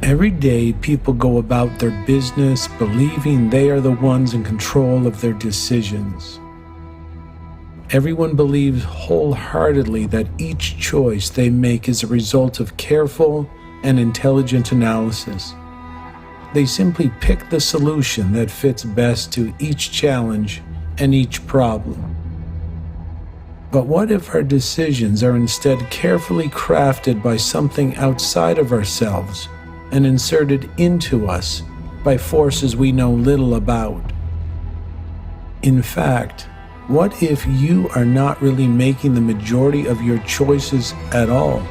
Every day, people go about their business believing they are the ones in control of their decisions. Everyone believes wholeheartedly that each choice they make is a result of careful and intelligent analysis. They simply pick the solution that fits best to each challenge and each problem. But what if our decisions are instead carefully crafted by something outside of ourselves and inserted into us by forces we know little about? In fact, what if you are not really making the majority of your choices at all?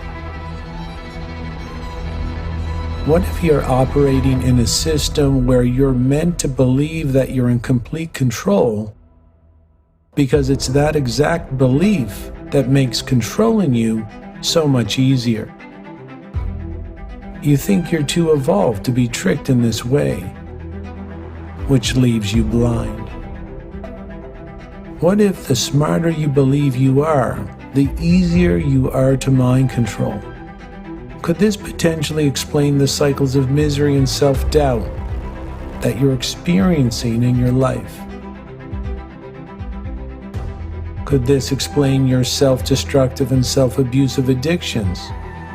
What if you're operating in a system where you're meant to believe that you're in complete control because it's that exact belief that makes controlling you so much easier? You think you're too evolved to be tricked in this way, which leaves you blind. What if the smarter you believe you are, the easier you are to mind control? Could this potentially explain the cycles of misery and self-doubt that you're experiencing in your life? Could this explain your self-destructive and self-abusive addictions,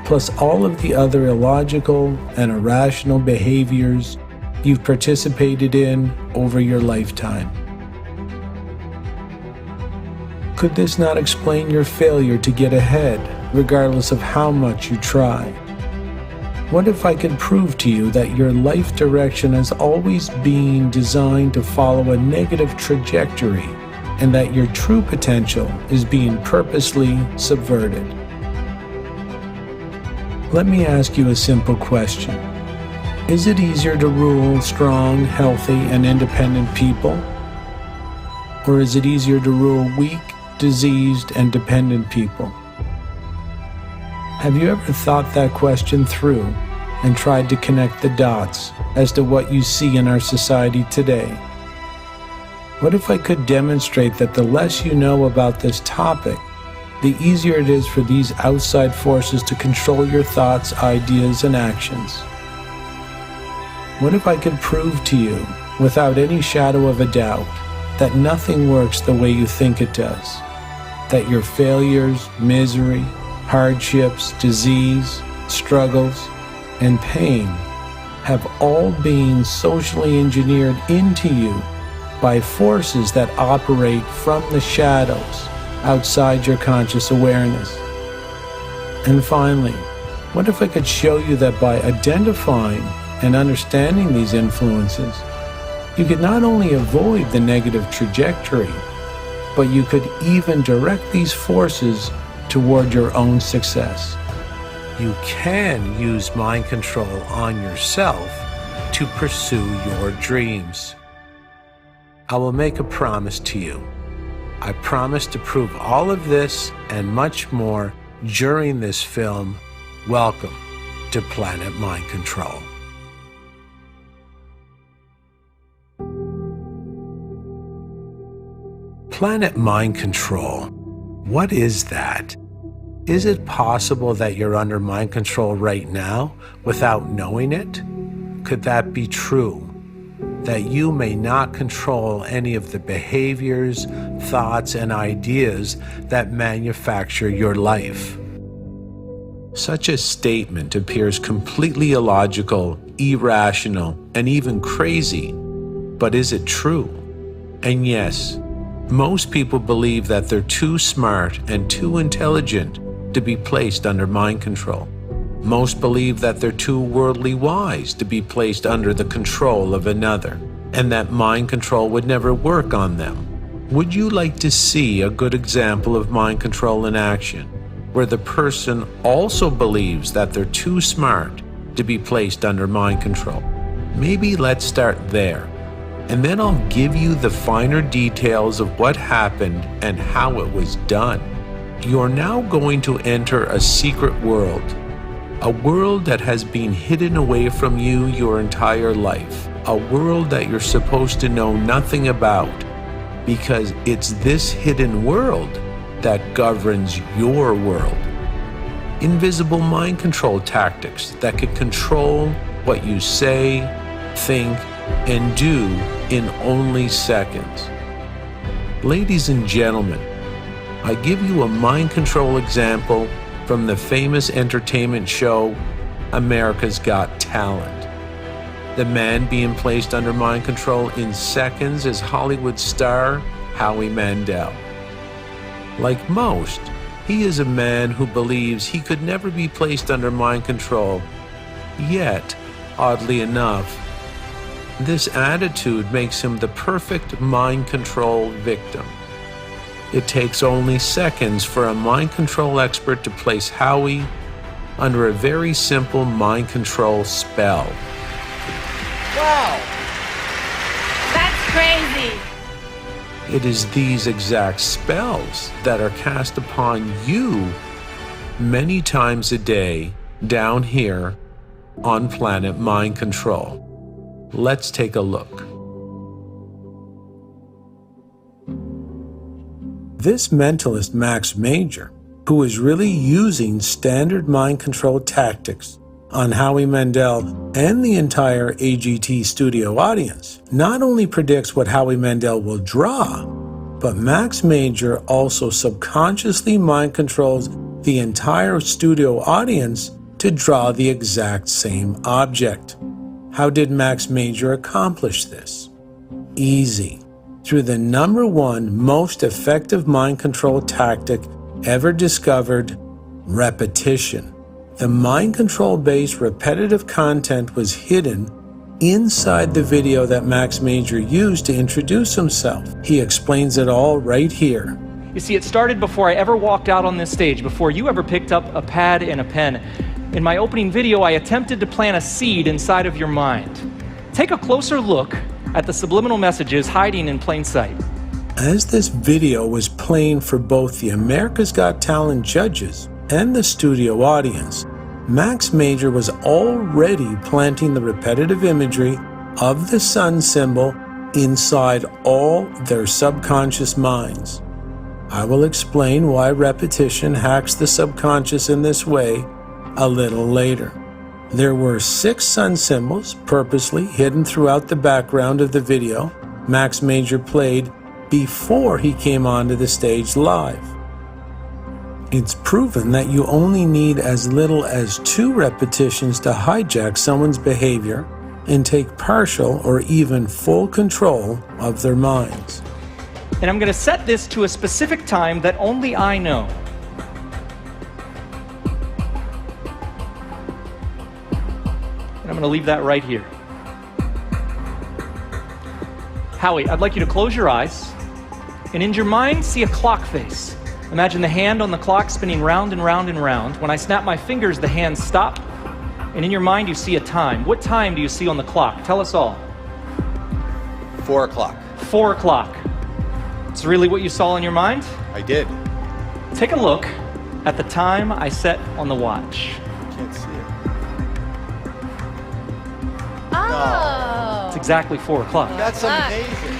plus all of the other illogical and irrational behaviors you've participated in over your lifetime? Could this not explain your failure to get ahead, regardless of how much you try? What if I could prove to you that your life direction has always been designed to follow a negative trajectory, and that your true potential is being purposely subverted? Let me ask you a simple question. Is it easier to rule strong, healthy, and independent people? Or is it easier to rule weak, diseased, and dependent people? Have you ever thought that question through and tried to connect the dots as to what you see in our society today? What if I could demonstrate that the less you know about this topic, the easier it is for these outside forces to control your thoughts, ideas, and actions? What if I could prove to you, without any shadow of a doubt, that nothing works the way you think it does? That your failures, misery, hardships, disease, struggles, and pain have all been socially engineered into you by forces that operate from the shadows outside your conscious awareness? And finally, what if I could show you that by identifying and understanding these influences, you could not only avoid the negative trajectory, but you could even direct these forces toward your own success? You can use mind control on yourself to pursue your dreams. I will make a promise to you. I promise to prove all of this and much more during this film. Welcome to Planet Mind Control. Planet Mind Control. What is that? Is it possible that you're under mind control right now without knowing it? Could that be true? That you may not control any of the behaviors, thoughts, and ideas that manufacture your life? Such a statement appears completely illogical, irrational, and even crazy. But is it true? And yes, most people believe that they're too smart and too intelligent to be placed under mind control. Most believe that they're too worldly wise to be placed under the control of another, and that mind control would never work on them. Would you like to see a good example of mind control in action, where the person also believes that they're too smart to be placed under mind control? Maybe let's start there, and then I'll give you the finer details of what happened and how it was done. You're now going to enter a secret world, a world that has been hidden away from you your entire life, a world that you're supposed to know nothing about, because it's this hidden world that governs your world. Invisible mind control tactics that could control what you say, think, and do in only seconds. Ladies and gentlemen, I give you a mind control example from the famous entertainment show America's Got Talent. The man being placed under mind control in seconds is Hollywood star Howie Mandel. Like most, he is a man who believes he could never be placed under mind control, yet, oddly enough, this attitude makes him the perfect mind control victim. It takes only seconds for a mind control expert to place Howie under a very simple mind control spell. Wow! That's crazy! It is these exact spells that are cast upon you many times a day down here on Planet Mind Control. Let's take a look. This mentalist, Max Major, who is really using standard mind control tactics on Howie Mandel and the entire AGT studio audience, not only predicts what Howie Mandel will draw, but Max Major also subconsciously mind controls the entire studio audience to draw the exact same object. How did Max Major accomplish this? Easy. Through the #1 most effective mind control tactic ever discovered, repetition. The mind control based repetitive content was hidden inside the video that Max Major used to introduce himself. He explains it all right here. You see, it started before I ever walked out on this stage, before you ever picked up a pad and a pen. In my opening video, I attempted to plant a seed inside of your mind. Take a closer look at the subliminal messages hiding in plain sight. As this video was playing for both the America's Got Talent judges and the studio audience, Max Major was already planting the repetitive imagery of the sun symbol inside all their subconscious minds. I will explain why repetition hacks the subconscious in this way a little later. There were 6 sun symbols purposely hidden throughout the background of the video Max Major played before he came onto the stage live. It's proven that you only need as little as 2 repetitions to hijack someone's behavior and take partial or even full control of their minds. And I'm going to set this to a specific time that only I know. And I'm going to leave that right here. Howie, I'd like you to close your eyes and in your mind see a clock face. Imagine the hand on the clock spinning round and round and round. When I snap my fingers, the hands stop. And in your mind, you see a time. What time do you see on the clock? Tell us all. 4 o'clock. 4 o'clock. It's really what you saw in your mind? I did. Take a look at the time I set on the watch. Can't see it. Oh. It's exactly 4 o'clock. That's amazing.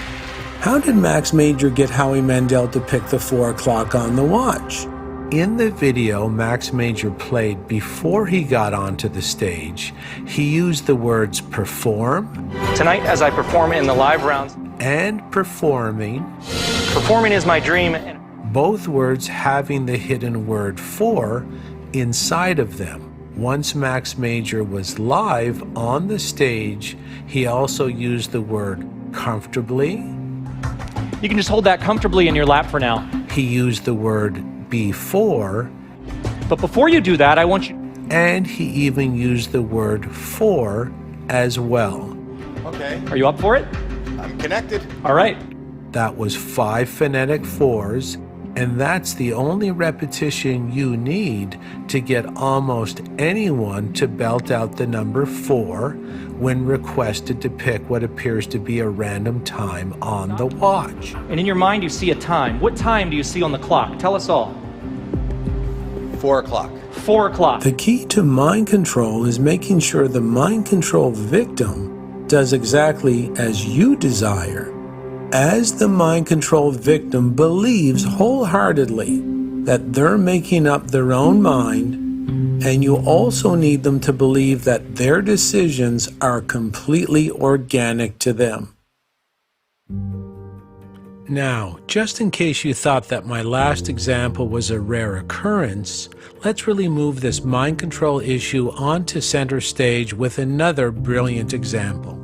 How did Max Major get Howie Mandel to pick the 4 o'clock on the watch? In the video Max Major played before he got onto the stage, he used the words perform. Tonight, as I perform in the live rounds, And performing, performing is my dream. both words having the hidden word for inside of them. Once Max Major was live on the stage, he also used the word comfortably. You can just hold that comfortably in your lap for now. He used the word before, But before you do that, I want you... and he even used the word for as well. Okay, Are you up for it? I'm connected. All right. That was 5 phonetic fours, and that's the only repetition you need to get almost anyone to belt out the number 4 when requested to pick what appears to be a random time on the watch. And in your mind, you see a time. What time do you see on the clock? Tell us all. 4 o'clock. 4 o'clock. The key to mind control is making sure the mind control victim does exactly as you desire. As the mind control victim believes wholeheartedly that they're making up their own mind And you also need them to believe that their decisions are completely organic to them. Now, just in case you thought that my last example was a rare occurrence, let's really move this mind control issue onto center stage with another brilliant example.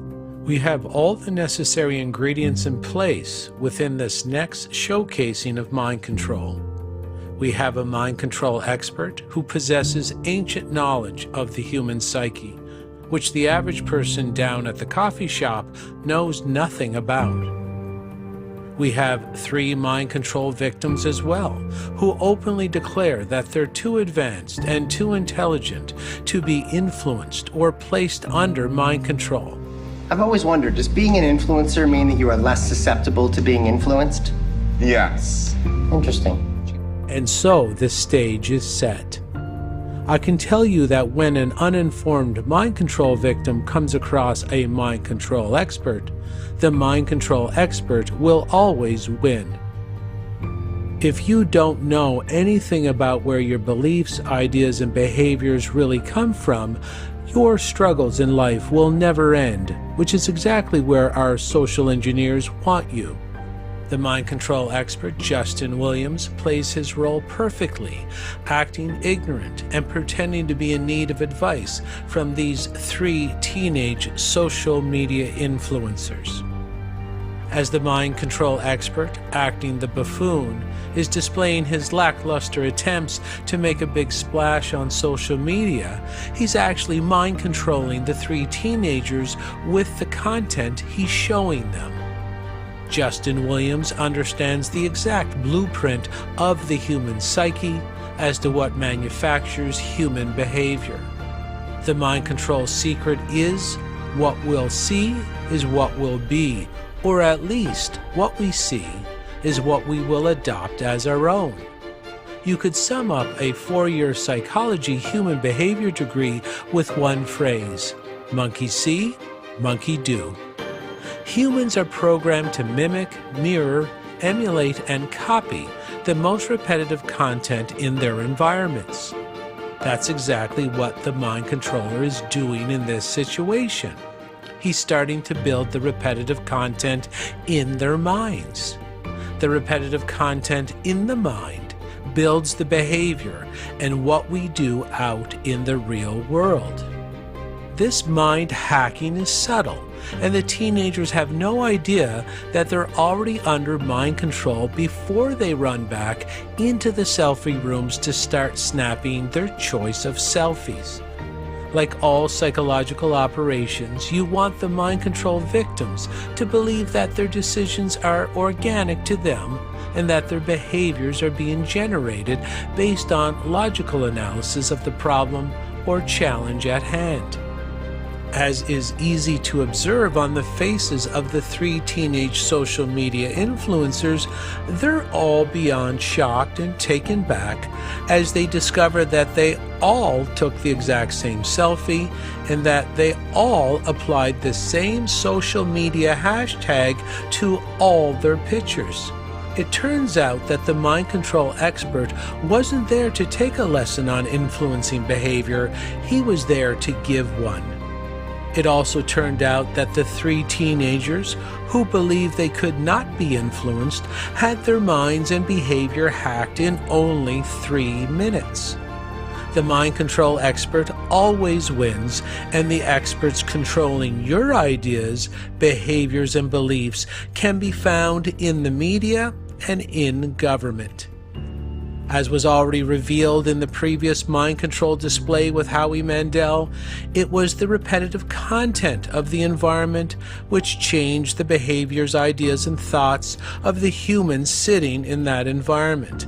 We have all the necessary ingredients in place within this next showcasing of mind control. We have a mind control expert who possesses ancient knowledge of the human psyche, which the average person down at the coffee shop knows nothing about. We have 3 mind control victims as well, who openly declare that they're too advanced and too intelligent to be influenced or placed under mind control. I've always wondered, does being an influencer mean that you are less susceptible to being influenced? Yes. Interesting. And so the stage is set. I can tell you that when an uninformed mind control victim comes across a mind control expert, the mind control expert will always win. If you don't know anything about where your beliefs, ideas, and behaviors really come from, your struggles in life will never end, which is exactly where our social engineers want you. The mind control expert, Justin Williams, plays his role perfectly, acting ignorant and pretending to be in need of advice from these 3 teenage social media influencers. As the mind control expert, acting the buffoon, is displaying his lackluster attempts to make a big splash on social media, he's actually mind controlling the 3 teenagers with the content he's showing them. Justin Williams understands the exact blueprint of the human psyche as to what manufactures human behavior. The mind control secret is what we'll see is what will be, or at least what we see is what we will adopt as our own. You could sum up a 4-year psychology human behavior degree with one phrase: monkey see, monkey do. Humans are programmed to mimic, mirror, emulate, and copy the most repetitive content in their environments. That's exactly what the mind controller is doing in this situation. He's starting to build the repetitive content in their minds. The repetitive content in the mind builds the behavior and what we do out in the real world. This mind hacking is subtle, and the teenagers have no idea that they're already under mind control before they run back into the selfie rooms to start snapping their choice of selfies. Like all psychological operations, you want the mind control victims to believe that their decisions are organic to them and that their behaviors are being generated based on logical analysis of the problem or challenge at hand. As is easy to observe on the faces of the 3 teenage social media influencers, they're all beyond shocked and taken back as they discover that they all took the exact same selfie and that they all applied the same social media hashtag to all their pictures. It turns out that the mind control expert wasn't there to take a lesson on influencing behavior, he was there to give one. It also turned out that the 3 teenagers who believed they could not be influenced had their minds and behavior hacked in only 3 minutes. The mind control expert always wins, and the experts controlling your ideas, behaviors, and beliefs can be found in the media and in government. As was already revealed in the previous mind control display with Howie Mandel, it was the repetitive content of the environment which changed the behaviors, ideas, and thoughts of the humans sitting in that environment.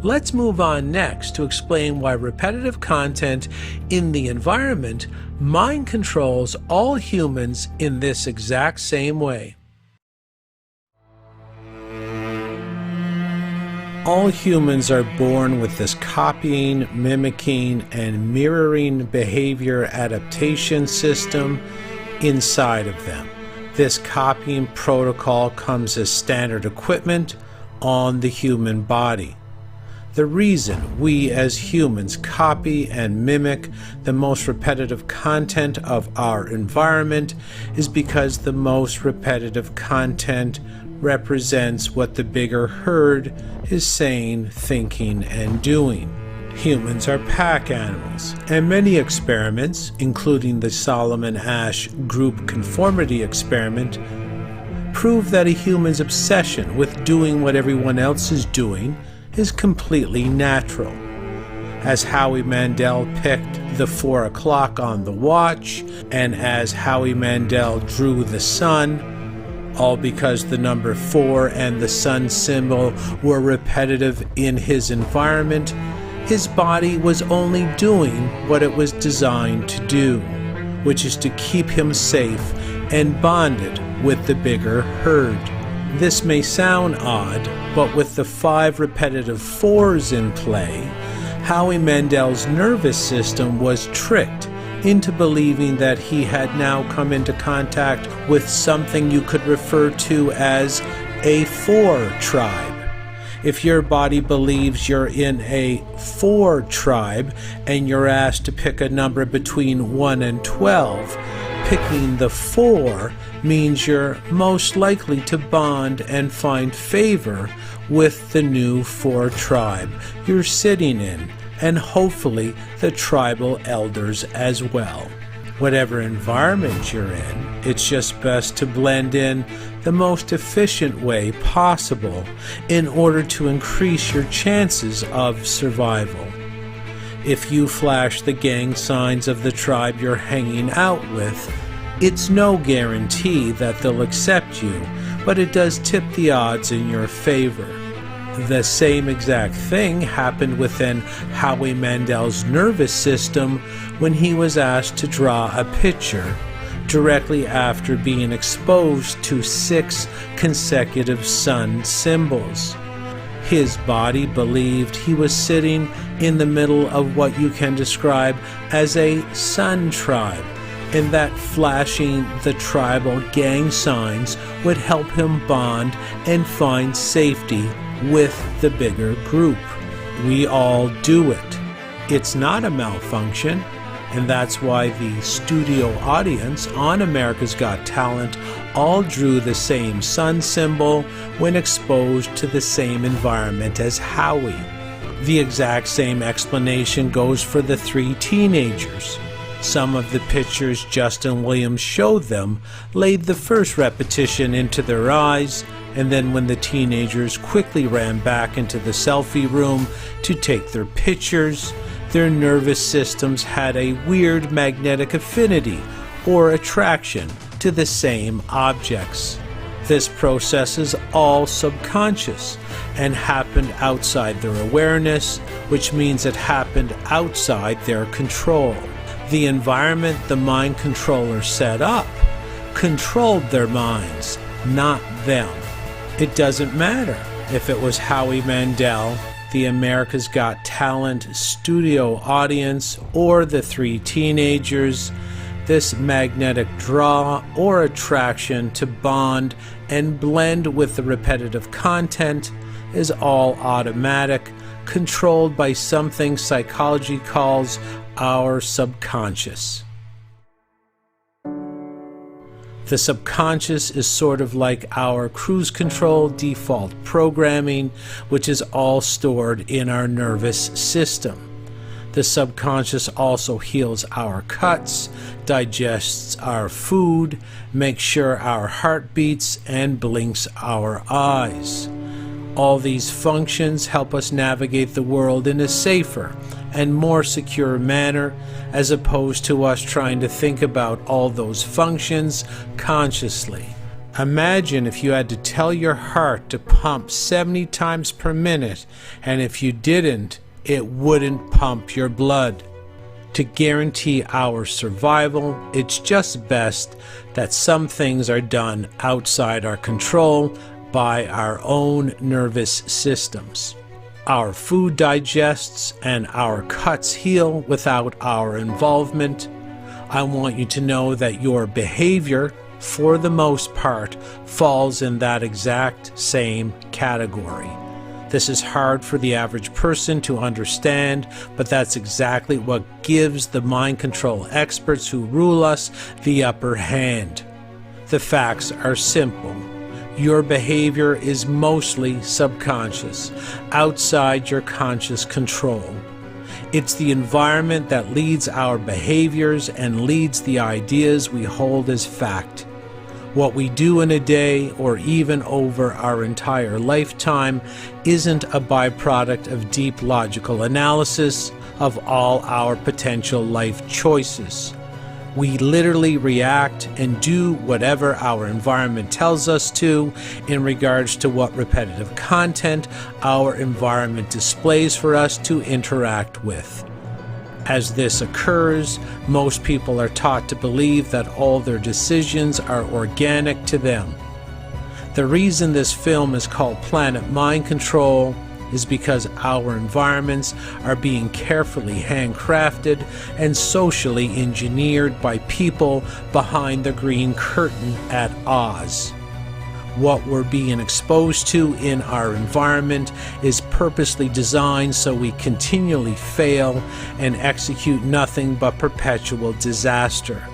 Let's move on next to explain why repetitive content in the environment mind controls all humans in this exact same way. All humans are born with this copying, mimicking, and mirroring behavior adaptation system inside of them. This copying protocol comes as standard equipment on the human body. The reason we as humans copy and mimic the most repetitive content of our environment is because the most repetitive content represents what the bigger herd is saying, thinking, and doing. Humans are pack animals, and many experiments, including the Solomon Asch group conformity experiment, prove that a human's obsession with doing what everyone else is doing is completely natural. As Howie Mandel picked the 4 o'clock on the watch, and as Howie Mandel drew the sun, all because the number 4 and the sun symbol were repetitive in his environment, his body was only doing what it was designed to do, which is to keep him safe and bonded with the bigger herd. This may sound odd, but with the 5 repetitive 4s in play, Howie Mandel's nervous system was tricked into believing that he had now come into contact with something you could refer to as a 4 tribe. If your body believes you're in a 4 tribe and you're asked to pick a number between 1 and 12, picking the 4 means you're most likely to bond and find favor with the new 4 tribe you're sitting in, and hopefully the tribal elders as well. Whatever environment you're in, it's just best to blend in the most efficient way possible in order to increase your chances of survival. If you flash the gang signs of the tribe you're hanging out with, it's no guarantee that they'll accept you, but it does tip the odds in your favor. The same exact thing happened within Howie Mandel's nervous system when he was asked to draw a picture directly after being exposed to 6 consecutive sun symbols. His body believed he was sitting in the middle of what you can describe as a sun tribe, and that flashing the tribal gang signs would help him bond and find safety with the bigger group. We all do it. It's not a malfunction, and that's why the studio audience on America's Got Talent all drew the same sun symbol when exposed to the same environment as Howie. The exact same explanation goes for the 3 teenagers. Some of the pictures Justin Williams showed them laid the first repetition into their eyes, and then when the teenagers quickly ran back into the selfie room to take their pictures, their nervous systems had a weird magnetic affinity or attraction to the same objects. This process is all subconscious and happened outside their awareness, which means it happened outside their control. The environment the mind controller set up controlled their minds, not them. It doesn't matter if it was Howie Mandel, the America's Got Talent studio audience, or the 3 teenagers. This magnetic draw or attraction to bond and blend with the repetitive content is all automatic, controlled by something psychology calls our subconscious. The subconscious is sort of like our cruise control default programming, which is all stored in our nervous system. The subconscious also heals our cuts, digests our food, makes sure our heart beats, and blinks our eyes. All these functions help us navigate the world in a safer and more secure manner, as opposed to us trying to think about all those functions consciously. Imagine if you had to tell your heart to pump 70 times per minute, and if you didn't, it wouldn't pump your blood. To guarantee our survival, it's just best that some things are done outside our control by our own nervous systems. Our food digests and our cuts heal without our involvement. I want you to know that your behavior, for the most part, falls in that exact same category. This is hard for the average person to understand, but that's exactly what gives the mind control experts who rule us the upper hand. The facts are simple. Your behavior is mostly subconscious, outside your conscious control. It's the environment that leads our behaviors and leads the ideas we hold as fact. What we do in a day or even over our entire lifetime isn't a byproduct of deep logical analysis of all our potential life choices. We literally react and do whatever our environment tells us to in regards to what repetitive content our environment displays for us to interact with. As this occurs, most people are taught to believe that all their decisions are organic to them. The reason this film is called Planet Mind Control is because our environments are being carefully handcrafted and socially engineered by people behind the green curtain at Oz. What we're being exposed to in our environment is purposely designed so we continually fail and execute nothing but perpetual disaster.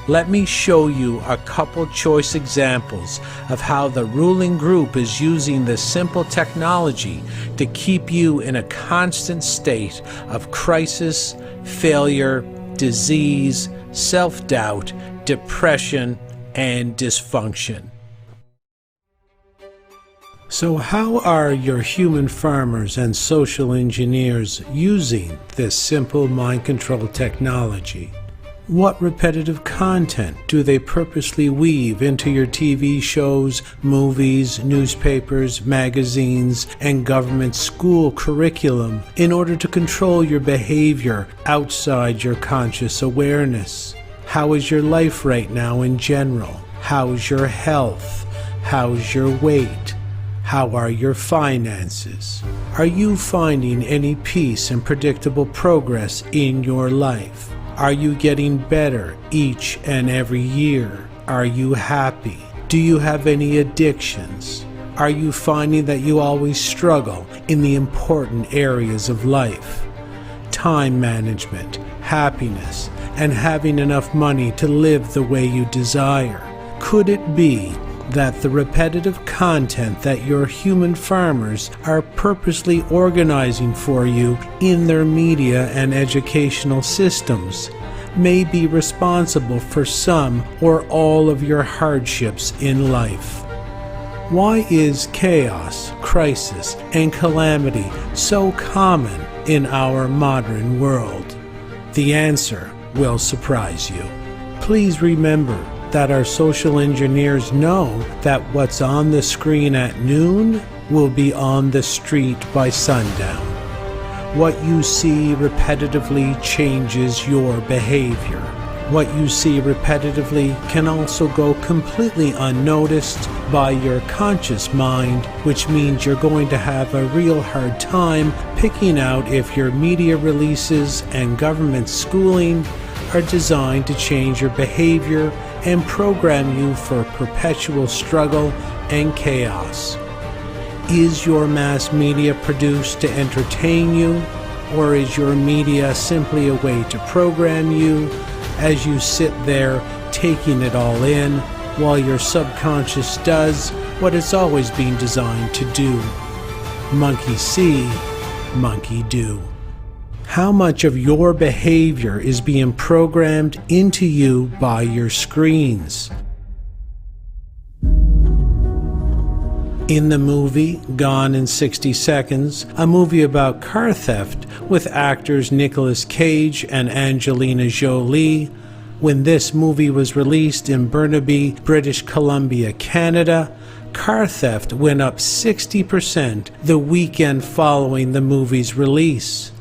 Let me show you a couple choice examples of how the ruling group is using this simple technology to keep you in a constant state of crisis, failure, disease, self-doubt, depression, and dysfunction. So how are your human farmers and social engineers using this simple mind control technology? What repetitive content do they purposely weave into your TV shows, movies, newspapers, magazines, and government school curriculum in order to control your behavior outside your conscious awareness? How is your life right now in general? How's your health? How's your weight? How are your finances? Are you finding any peace and predictable progress in your life? Are you getting better each and every year? Are you happy? Do you have any addictions? Are you finding that you always struggle in the important areas of life? Time management, happiness, and having enough money to live the way you desire. Could it be that the repetitive content that your human farmers are purposely organizing for you in their media and educational systems may be responsible for some or all of your hardships in life? Why is chaos, crisis, and calamity so common in our modern world? The answer will surprise you. Please remember that our social engineers know that what's on the screen at noon will be on the street by sundown. What you see repetitively changes your behavior. What you see repetitively can also go completely unnoticed by your conscious mind, which means you're going to have a real hard time picking out if your media releases and government schooling are designed to change your behavior and program you for perpetual struggle and chaos. Is your mass media produced to entertain you, or is your media simply a way to program you as you sit there taking it all in while your subconscious does what it's always been designed to do? Monkey see, monkey do. How much of your behavior is being programmed into you by your screens? In the movie Gone in 60 Seconds, a movie about car theft with actors Nicolas Cage and Angelina Jolie, when this movie was released in Burnaby, British Columbia, Canada, car theft went up 60% the weekend following the movie's release.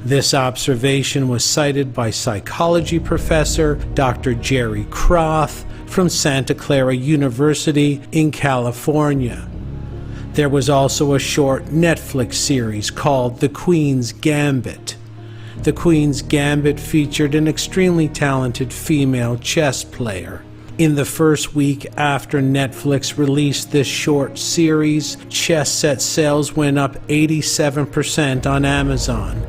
This observation was cited by psychology professor Dr. Jerry Croth from Santa Clara University in California. There was also a short Netflix series called The Queen's Gambit. The Queen's Gambit featured an extremely talented female chess player. In the first week after Netflix released this short series, Chess Set sales went up 87% on Amazon.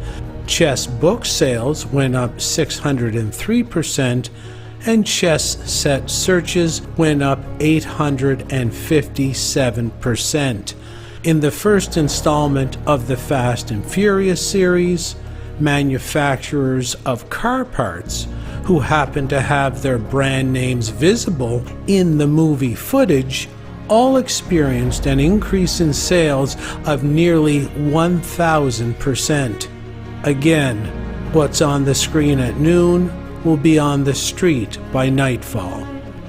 Chess book sales went up 603%, and Chess Set searches went up 857%. In the first installment of the Fast and Furious series, manufacturers of car parts who happen to have their brand names visible in the movie footage all experienced an increase in sales of nearly 1,000%. Again, what's on the screen at noon will be on the street by nightfall.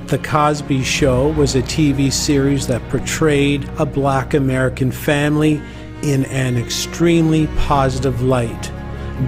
The Cosby Show was a TV series that portrayed a Black American family in an extremely positive light.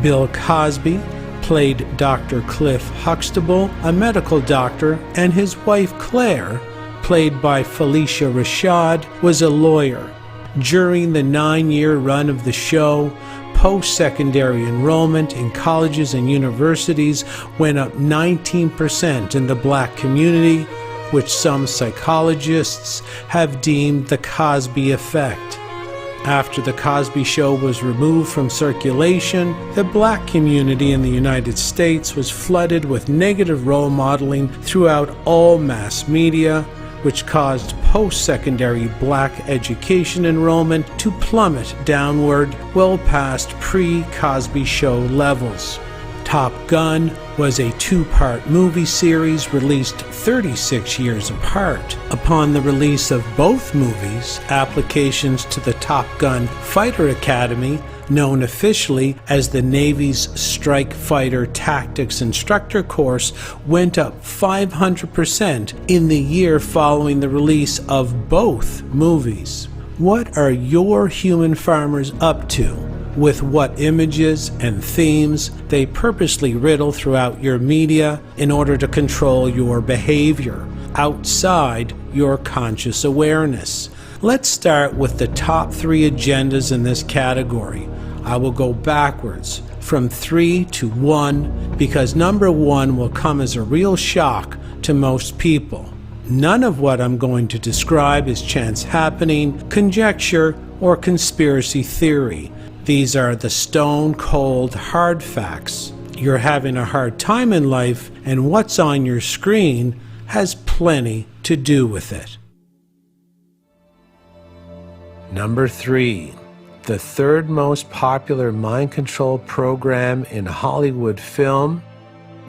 Bill Cosby played Dr. Cliff Huxtable, a medical doctor, and his wife Claire, played by Felicia Rashad, was a lawyer. During the 9-year run of the show, post-secondary enrollment in colleges and universities went up 19% in the Black community, which some psychologists have deemed the Cosby effect. After The Cosby Show was removed from circulation, the Black community in the United States was flooded with negative role modeling throughout all mass media, which caused post-secondary Black education enrollment to plummet downward well past pre-Cosby Show levels. Top Gun was a 2-part movie series released 36 years apart. Upon the release of both movies, applications to the Top Gun Fighter Academy, known officially as the Navy's Strike Fighter Tactics Instructor Course, went up 500% in the year following the release of both movies. What are your human farmers up to? With what images and themes they purposely riddle throughout your media in order to control your behavior outside your conscious awareness. Let's start with the top 3 agendas in this category. I will go backwards from 3 to 1 because number 1 will come as a real shock to most people. None of what I'm going to describe is chance happening, conjecture, or conspiracy theory. These are the stone-cold hard facts. You're having a hard time in life, and what's on your screen has plenty to do with it. Number 3. The third most popular mind control program in Hollywood film,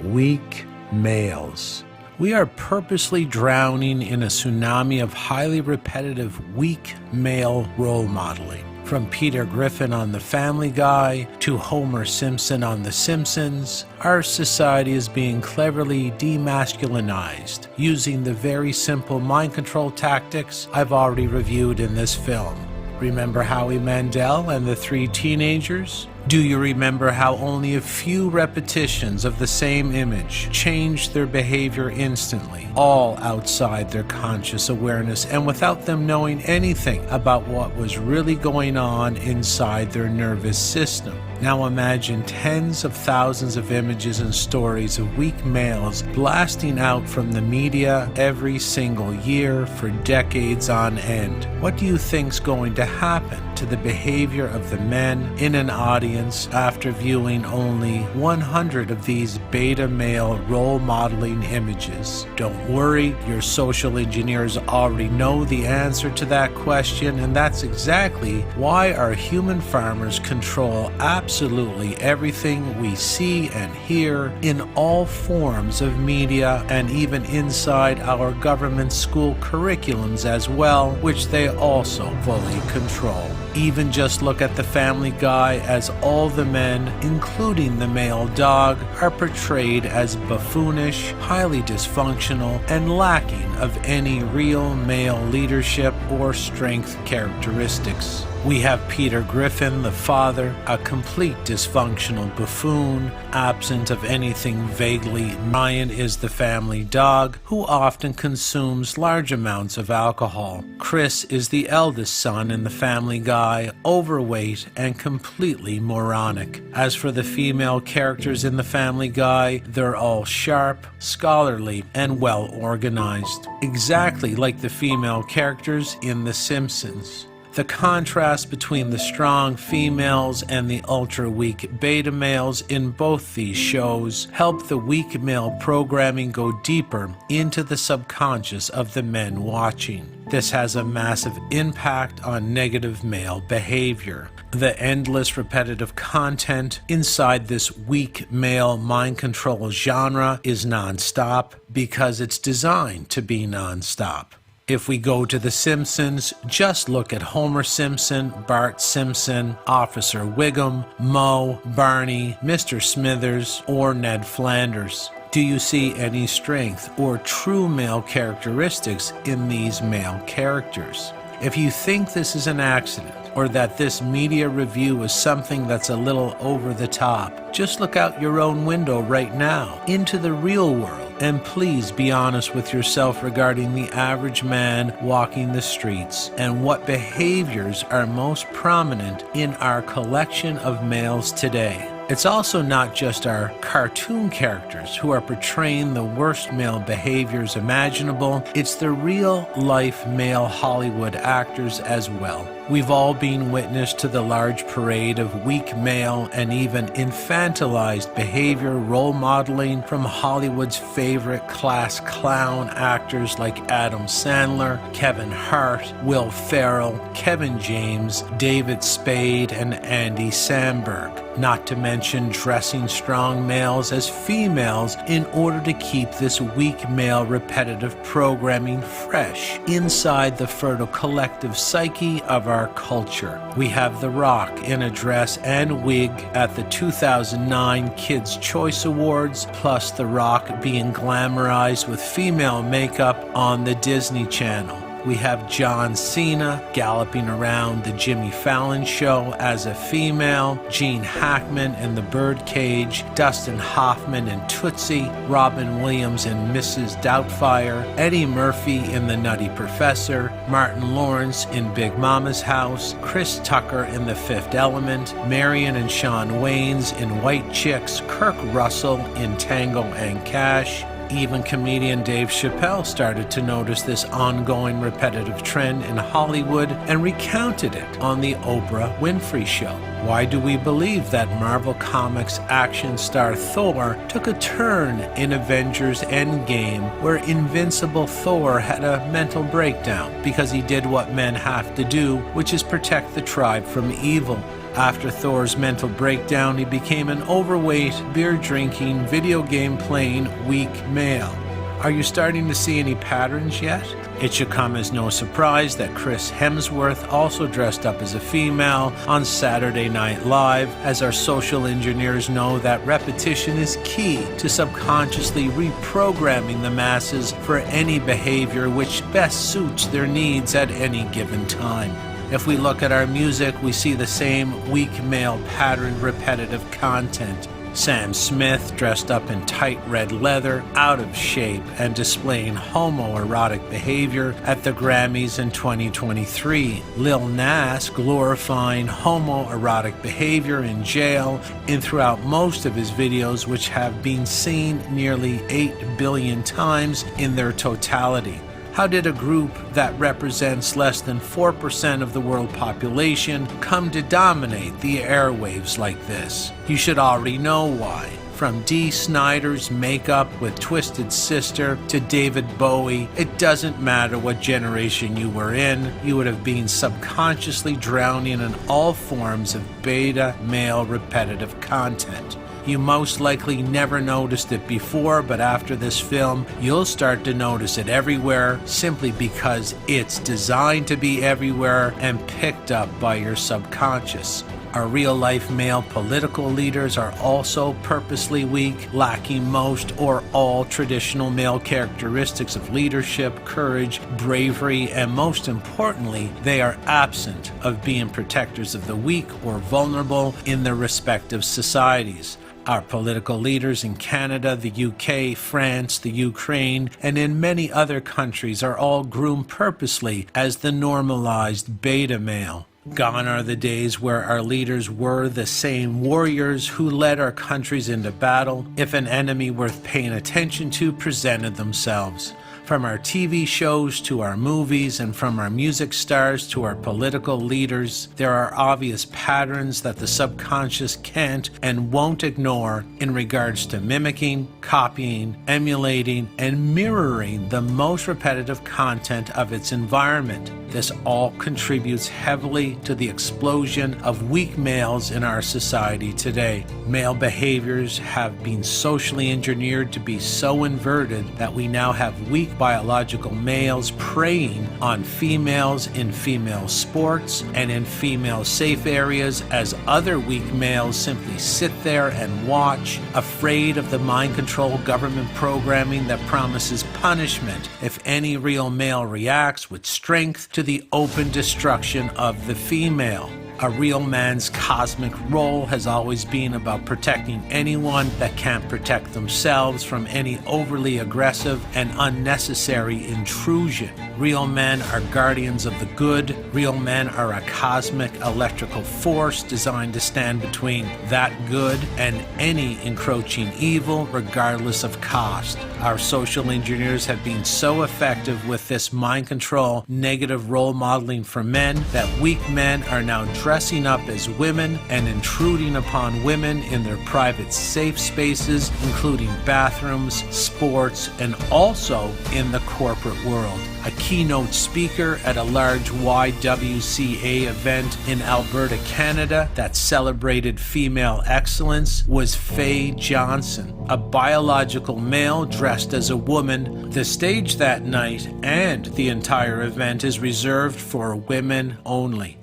Weak Males. We are purposely drowning in a tsunami of highly repetitive weak male role modeling. From Peter Griffin on The Family Guy to Homer Simpson on The Simpsons, our society is being cleverly demasculinized using the very simple mind control tactics I've already reviewed in this film. Remember Howie Mandel and the 3 teenagers? Do you remember how only a few repetitions of the same image changed their behavior instantly, all outside their conscious awareness and without them knowing anything about what was really going on inside their nervous system? Now imagine tens of thousands of images and stories of weak males blasting out from the media every single year for decades on end. What do you think's going to happen to the behavior of the men in an audience after viewing only 100 of these beta male role modeling images? Don't worry, your social engineers already know the answer to that question, and that's exactly why our human farmers control absolutely everything we see and hear in all forms of media and even inside our government school curriculums as well, which they also fully control. Even just look at The Family Guy, as all the men, including the male dog, are portrayed as buffoonish, highly dysfunctional, and lacking of any real male leadership or strength characteristics. We have Peter Griffin, the father, a complete dysfunctional buffoon, absent of anything vaguely. Ryan is the family dog, who often consumes large amounts of alcohol. Chris is the eldest son in the family guy, overweight and completely moronic. As for the female characters in the family guy, they're all sharp, scholarly, and well organized. Exactly like the female characters in The Simpsons. The contrast between the strong females and the ultra-weak beta males in both these shows help the weak male programming go deeper into the subconscious of the men watching. This has a massive impact on negative male behavior. The endless repetitive content inside this weak male mind control genre is non-stop because it's designed to be non-stop. If we go to The Simpsons, just look at Homer Simpson, Bart Simpson, Officer Wiggum, Moe, Barney, Mr. Smithers, or Ned Flanders. Do you see any strength or true male characteristics in these male characters? If you think this is an accident, or that this media review is something that's a little over the top, just look out your own window right now into the real world, and please be honest with yourself regarding the average man walking the streets and what behaviors are most prominent in our collection of males today. It's also not just our cartoon characters who are portraying the worst male behaviors imaginable, it's the real-life male Hollywood actors as well. We've all been witness to the large parade of weak male and even infantilized behavior role modeling from Hollywood's favorite class clown actors like Adam Sandler, Kevin Hart, Will Ferrell, Kevin James, David Spade, and Andy Samberg. Not to mention dressing strong males as females in order to keep this weak male repetitive programming fresh inside the fertile collective psyche of our culture. We have The Rock in a dress and wig at the 2009 Kids' Choice Awards, plus The Rock being glamorized with female makeup on the Disney Channel. We have John Cena galloping around the Jimmy Fallon show as a female, Gene Hackman in The Birdcage, Dustin Hoffman in Tootsie, Robin Williams in Mrs. Doubtfire, Eddie Murphy in The Nutty Professor, Martin Lawrence in Big Mama's House, Chris Tucker in The Fifth Element, Marion and Shawn Wayans in White Chicks, Kirk Russell in Tango and Cash. Even comedian Dave Chappelle started to notice this ongoing repetitive trend in Hollywood and recounted it on the Oprah Winfrey Show. Why do we believe that Marvel Comics action star Thor took a turn in Avengers Endgame, where Invincible Thor had a mental breakdown because he did what men have to do, which is protect the tribe from evil? After Thor's mental breakdown, he became an overweight, beer-drinking, video game-playing, weak male. Are you starting to see any patterns yet? It should come as no surprise that Chris Hemsworth also dressed up as a female on Saturday Night Live, as our social engineers know that repetition is key to subconsciously reprogramming the masses for any behavior which best suits their needs at any given time. If we look at our music, we see the same weak male patterned repetitive content. Sam Smith dressed up in tight red leather, out of shape, and displaying homoerotic behavior at the Grammys in 2023. Lil Nas glorifying homoerotic behavior in jail and throughout most of his videos, which have been seen nearly 8 billion times in their totality. How did a group that represents less than 4% of the world population come to dominate the airwaves like this? You should already know why. From Dee Snider's Makeup with Twisted Sister to David Bowie, it doesn't matter what generation you were in, you would have been subconsciously drowning in all forms of beta male repetitive content. You most likely never noticed it before, but after this film, you'll start to notice it everywhere simply because it's designed to be everywhere and picked up by your subconscious. Our real-life male political leaders are also purposely weak, lacking most or all traditional male characteristics of leadership, courage, bravery, and most importantly, they are absent of being protectors of the weak or vulnerable in their respective societies. Our political leaders in Canada, the UK, France, the Ukraine, and in many other countries are all groomed purposely as the normalized beta male. Gone are the days where our leaders were the same warriors who led our countries into battle if an enemy worth paying attention to presented themselves. From our TV shows to our movies and from our music stars to our political leaders, there are obvious patterns that the subconscious can't and won't ignore in regards to mimicking, copying, emulating, and mirroring the most repetitive content of its environment. This all contributes heavily to the explosion of weak males in our society today. Male behaviors have been socially engineered to be so inverted that we now have weak biological males preying on females in female sports and in female safe areas as other weak males simply sit there and watch, afraid of the mind control government programming that promises punishment if any real male reacts with strength to the open destruction of the female. A real man's cosmic role has always been about protecting anyone that can't protect themselves from any overly aggressive and unnecessary intrusion. Real men are guardians of the good. Real men are a cosmic electrical force designed to stand between that good and any encroaching evil, regardless of cost. Our social engineers have been so effective with this mind control, negative role modeling for men that weak men are now dressing up as women and intruding upon women in their private safe spaces, including bathrooms, sports, and also in the corporate world. A keynote speaker at a large YWCA event in Alberta, Canada that celebrated female excellence was Faye Johnson, a biological male dressed as a woman. The stage that night and the entire event is reserved for women only.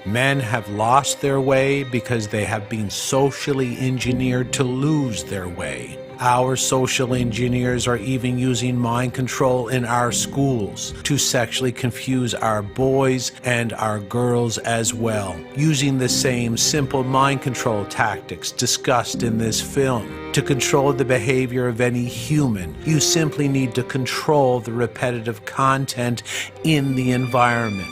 Men have lost their way because they have been socially engineered to lose their way. Our social engineers are even using mind control in our schools to sexually confuse our boys and our girls as well, using the same simple mind control tactics discussed in this film. To control the behavior of any human, you simply need to control the repetitive content in the environment.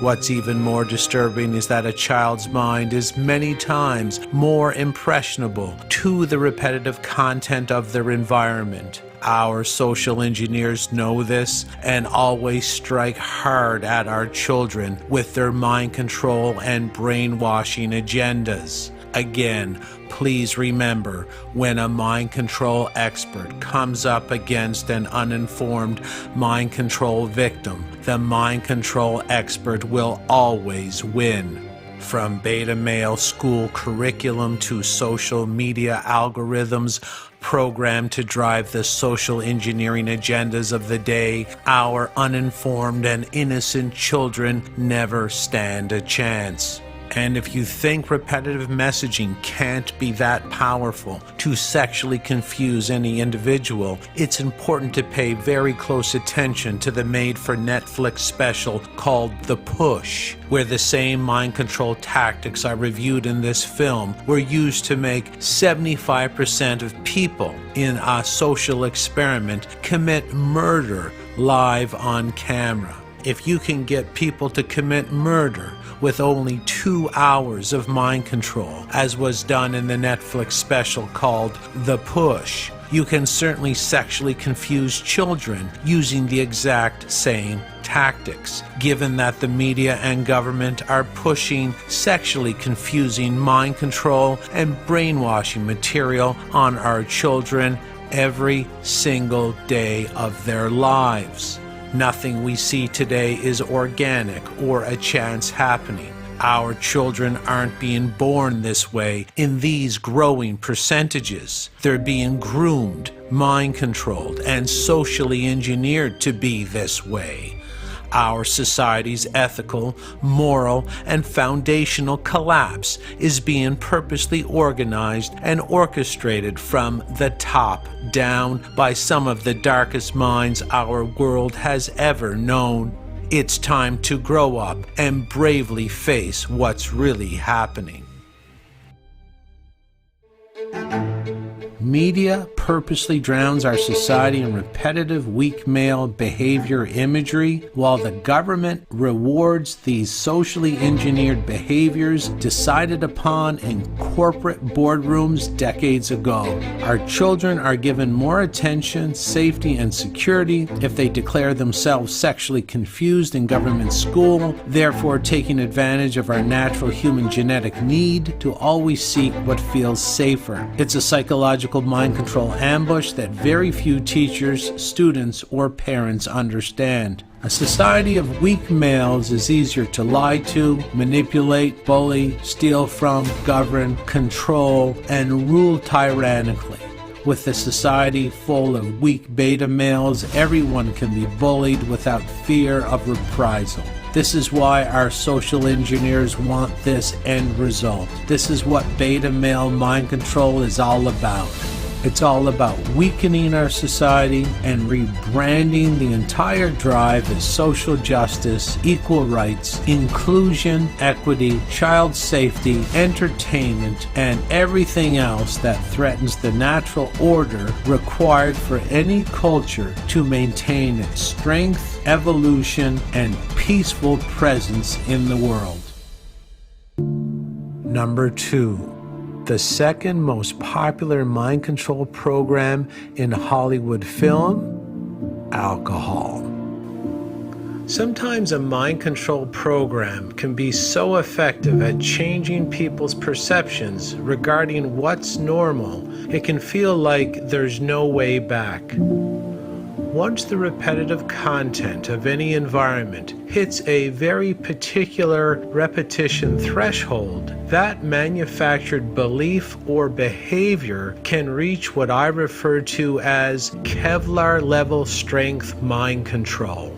What's even more disturbing is that a child's mind is many times more impressionable to the repetitive content of their environment. Our social engineers know this and always strike hard at our children with their mind control and brainwashing agendas. Again, please remember, when a mind control expert comes up against an uninformed mind control victim, the mind control expert will always win. From beta male school curriculum to social media algorithms programmed to drive the social engineering agendas of the day, our uninformed and innocent children never stand a chance. And if you think repetitive messaging can't be that powerful to sexually confuse any individual, it's important to pay very close attention to the made-for-Netflix special called The Push, where the same mind control tactics I reviewed in this film were used to make 75% of people in a social experiment commit murder live on camera. If you can get people to commit murder with only 2 hours of mind control, as was done in the Netflix special called The Push, you can certainly sexually confuse children using the exact same tactics, given that the media and government are pushing sexually confusing mind control and brainwashing material on our children every single day of their lives. Nothing we see today is organic or a chance happening. Our children aren't being born this way in these growing percentages. They're being groomed, mind controlled, and socially engineered to be this way. Our society's ethical, moral, and foundational collapse is being purposely organized and orchestrated from the top down by some of the darkest minds our world has ever known. It's time to grow up and bravely face what's really happening. Media purposely drowns our society in repetitive weak male behavior imagery, while the government rewards these socially engineered behaviors decided upon in corporate boardrooms decades ago. Our children are given more attention, safety, and security if they declare themselves sexually confused in government school, therefore taking advantage of our natural human genetic need to always seek what feels safer. It's a psychological mind control ambush that very few teachers, students, or parents understand. A society of weak males is easier to lie to, manipulate, bully, steal from, govern, control, and rule tyrannically. With a society full of weak beta males, everyone can be bullied without fear of reprisal. This is why our social engineers want this end result. This is what beta male mind control is all about. It's all about weakening our society and rebranding the entire drive as social justice, equal rights, inclusion, equity, child safety, entertainment, and everything else that threatens the natural order required for any culture to maintain its strength, evolution, and peaceful presence in the world. Number 2. The second most popular mind control program in Hollywood film, alcohol. Sometimes a mind control program can be so effective at changing people's perceptions regarding what's normal, it can feel like there's no way back. Once the repetitive content of any environment hits a very particular repetition threshold, that manufactured belief or behavior can reach what I refer to as Kevlar level strength mind control.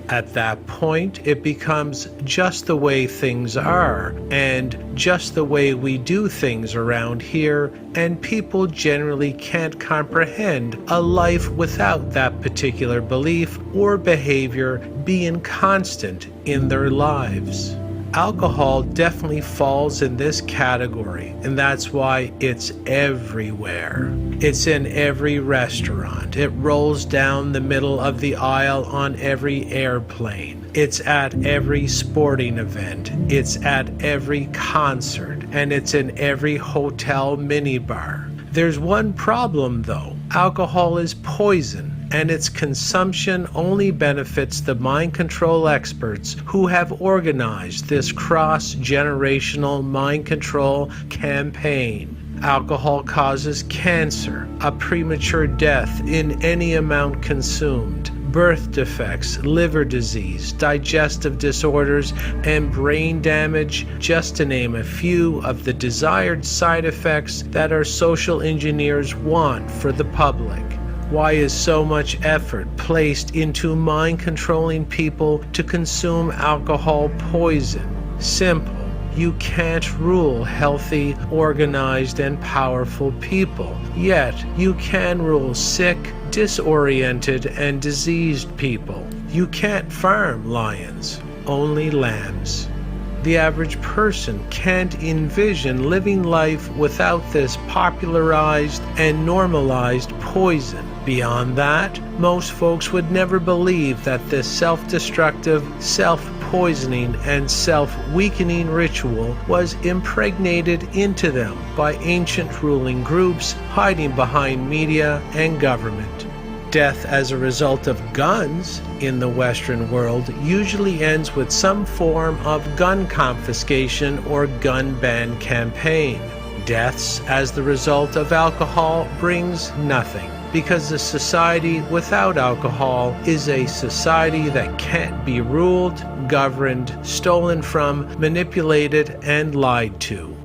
At that point, it becomes just the way things are, and just the way we do things around here, and people generally can't comprehend a life without that particular belief or behavior being constant in their lives. Alcohol definitely falls in this category, and that's why it's everywhere. It's in every restaurant. It rolls down the middle of the aisle on every airplane. It's at every sporting event. It's at every concert, and it's in every hotel minibar. There's one problem though. Alcohol is poison, and its consumption only benefits the mind control experts who have organized this cross-generational mind control campaign. Alcohol causes cancer, a premature death in any amount consumed, birth defects, liver disease, digestive disorders, and brain damage, just to name a few of the desired side effects that our social engineers want for the public. Why is so much effort placed into mind-controlling people to consume alcohol poison? Simple. You can't rule healthy, organized, and powerful people. Yet, you can rule sick, disoriented, and diseased people. You can't farm lions, only lambs. The average person can't envision living life without this popularized and normalized poison. Beyond that, most folks would never believe that this self-destructive, self-poisoning, and self-weakening ritual was impregnated into them by ancient ruling groups hiding behind media and government. Death as a result of guns in the Western world usually ends with some form of gun confiscation or gun ban campaign. Deaths as the result of alcohol brings nothing, because a society without alcohol is a society that can't be ruled, governed, stolen from, manipulated, and lied to.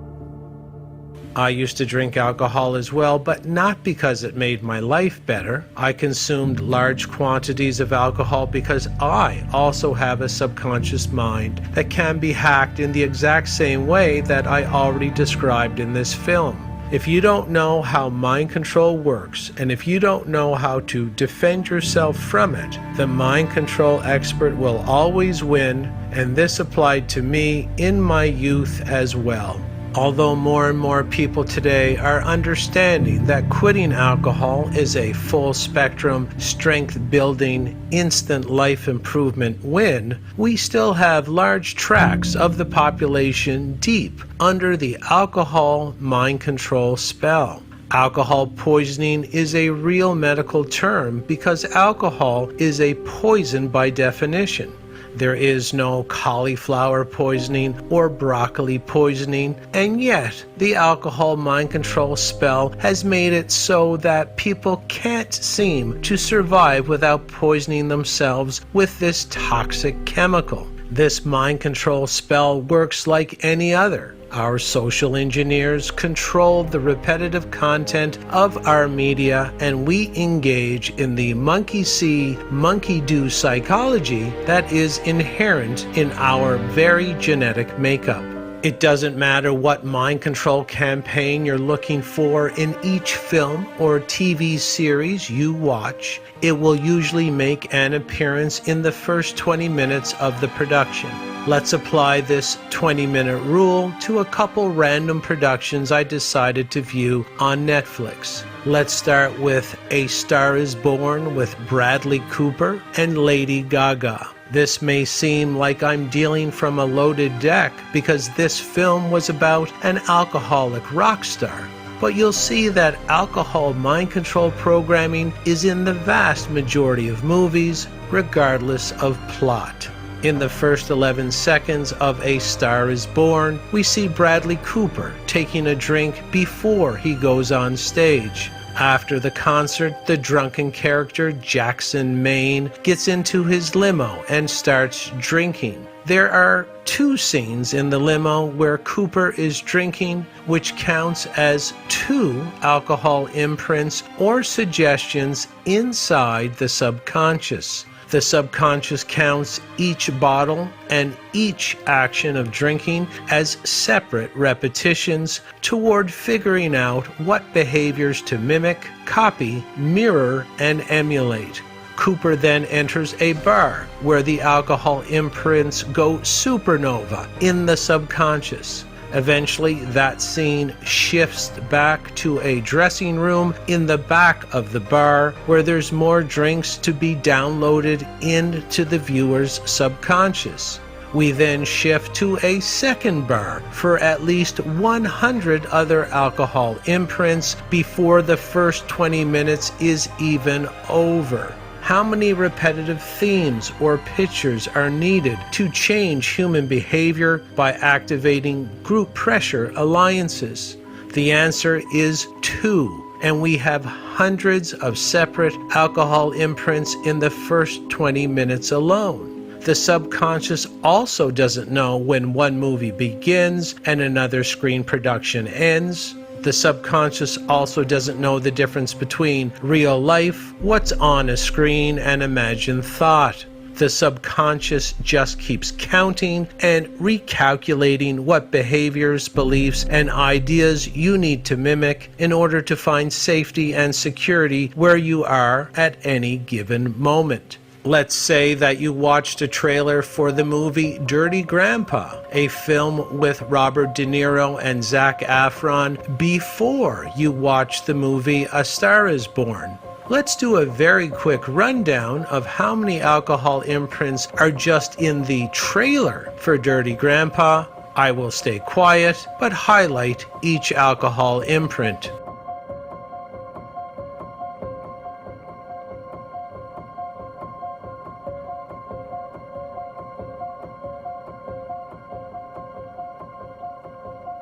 I used to drink alcohol as well, but not because it made my life better. I consumed large quantities of alcohol because I also have a subconscious mind that can be hacked in the exact same way that I already described in this film. If you don't know how mind control works, and if you don't know how to defend yourself from it, the mind control expert will always win, and this applied to me in my youth as well. Although more and more people today are understanding that quitting alcohol is a full spectrum, strength building, instant life improvement win, we still have large tracts of the population deep under the alcohol mind control spell. Alcohol poisoning is a real medical term because alcohol is a poison by definition. There is no cauliflower poisoning or broccoli poisoning, and yet the alcohol mind control spell has made it so that people can't seem to survive without poisoning themselves with this toxic chemical. This mind control spell works like any other. Our social engineers control the repetitive content of our media, and we engage in the monkey see, monkey do psychology that is inherent in our very genetic makeup. It doesn't matter what mind control campaign you're looking for in each film or TV series you watch, it will usually make an appearance in the first 20 minutes of the production. Let's apply this 20-minute rule to a couple random productions I decided to view on Netflix. Let's start with A Star is Born with Bradley Cooper and Lady Gaga. This may seem like I'm dealing from a loaded deck because this film was about an alcoholic rock star. But you'll see that alcohol mind control programming is in the vast majority of movies, regardless of plot. In the first 11 seconds of A Star is Born, we see Bradley Cooper taking a drink before he goes on stage. After the concert, the drunken character Jackson Maine gets into his limo and starts drinking. There are 2 scenes in the limo where Cooper is drinking, which counts as 2 alcohol imprints or suggestions inside the subconscious. The subconscious counts each bottle and each action of drinking as separate repetitions toward figuring out what behaviors to mimic, copy, mirror, and emulate. Cooper then enters a bar where the alcohol imprints go supernova in the subconscious. Eventually, that scene shifts back to a dressing room in the back of the bar where there's more drinks to be downloaded into the viewer's subconscious. We then shift to a second bar for at least 100 other alcohol imprints before the first 20 minutes is even over. How many repetitive themes or pictures are needed to change human behavior by activating group pressure alliances? The answer is 2, and we have hundreds of separate alcohol imprints in the first 20 minutes alone. The subconscious also doesn't know when one movie begins and another screen production ends. The subconscious also doesn't know the difference between real life, what's on a screen, and imagined thought. The subconscious just keeps counting and recalculating what behaviors, beliefs, and ideas you need to mimic in order to find safety and security where you are at any given moment. Let's say that you watched a trailer for the movie Dirty Grandpa, a film with Robert De Niro and Zac Efron, before you watched the movie A Star is Born. Let's do a very quick rundown of how many alcohol imprints are just in the trailer for Dirty Grandpa. I will stay quiet, but highlight each alcohol imprint.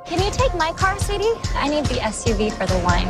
Can you take my car, sweetie? I need the SUV for the wine.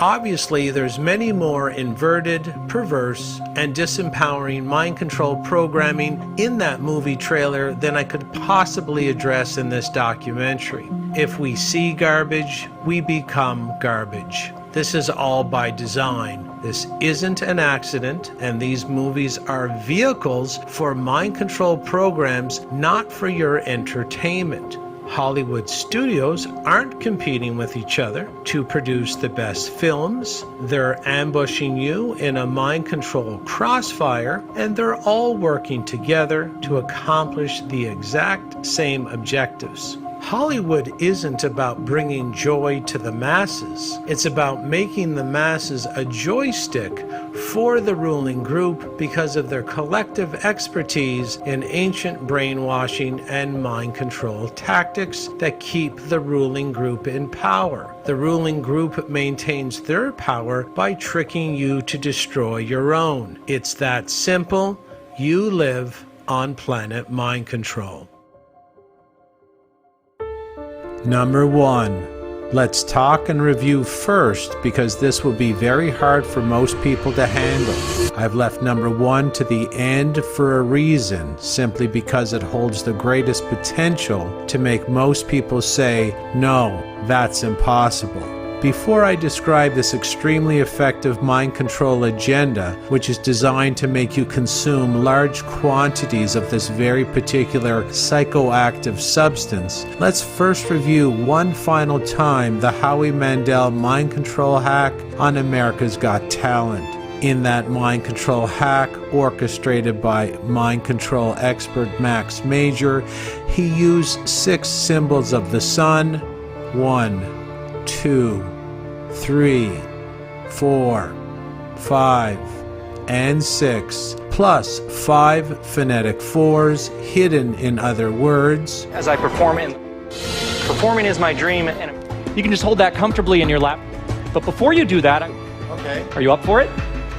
Obviously, there's many more inverted, perverse, and disempowering mind control programming in that movie trailer than I could possibly address in this documentary. If we see garbage, we become garbage. This is all by design. This isn't an accident, and these movies are vehicles for mind control programs, not for your entertainment. Hollywood studios aren't competing with each other to produce the best films. They're ambushing you in a mind control crossfire, and they're all working together to accomplish the exact same objectives. Hollywood isn't about bringing joy to the masses. It's about making the masses a joystick for the ruling group because of their collective expertise in ancient brainwashing and mind control tactics that keep the ruling group in power. The ruling group maintains their power by tricking you to destroy your own. It's that simple. You live on planet mind control. Number 1. Let's talk and review first because this will be very hard for most people to handle. I've left number 1 to the end for a reason, simply because it holds the greatest potential to make most people say, no, that's impossible. Before I describe this extremely effective mind control agenda, which is designed to make you consume large quantities of this very particular psychoactive substance, let's first review one final time the Howie Mandel mind control hack on America's Got Talent. In that mind control hack, orchestrated by mind control expert Max Major, he used 6 symbols of the sun: 1, 2, 3, 4, 5, and 6, plus 5 phonetic 4s hidden in other words. As I performing is my dream, and you can just hold that comfortably in your lap. But before you do that, Okay, are you up for it?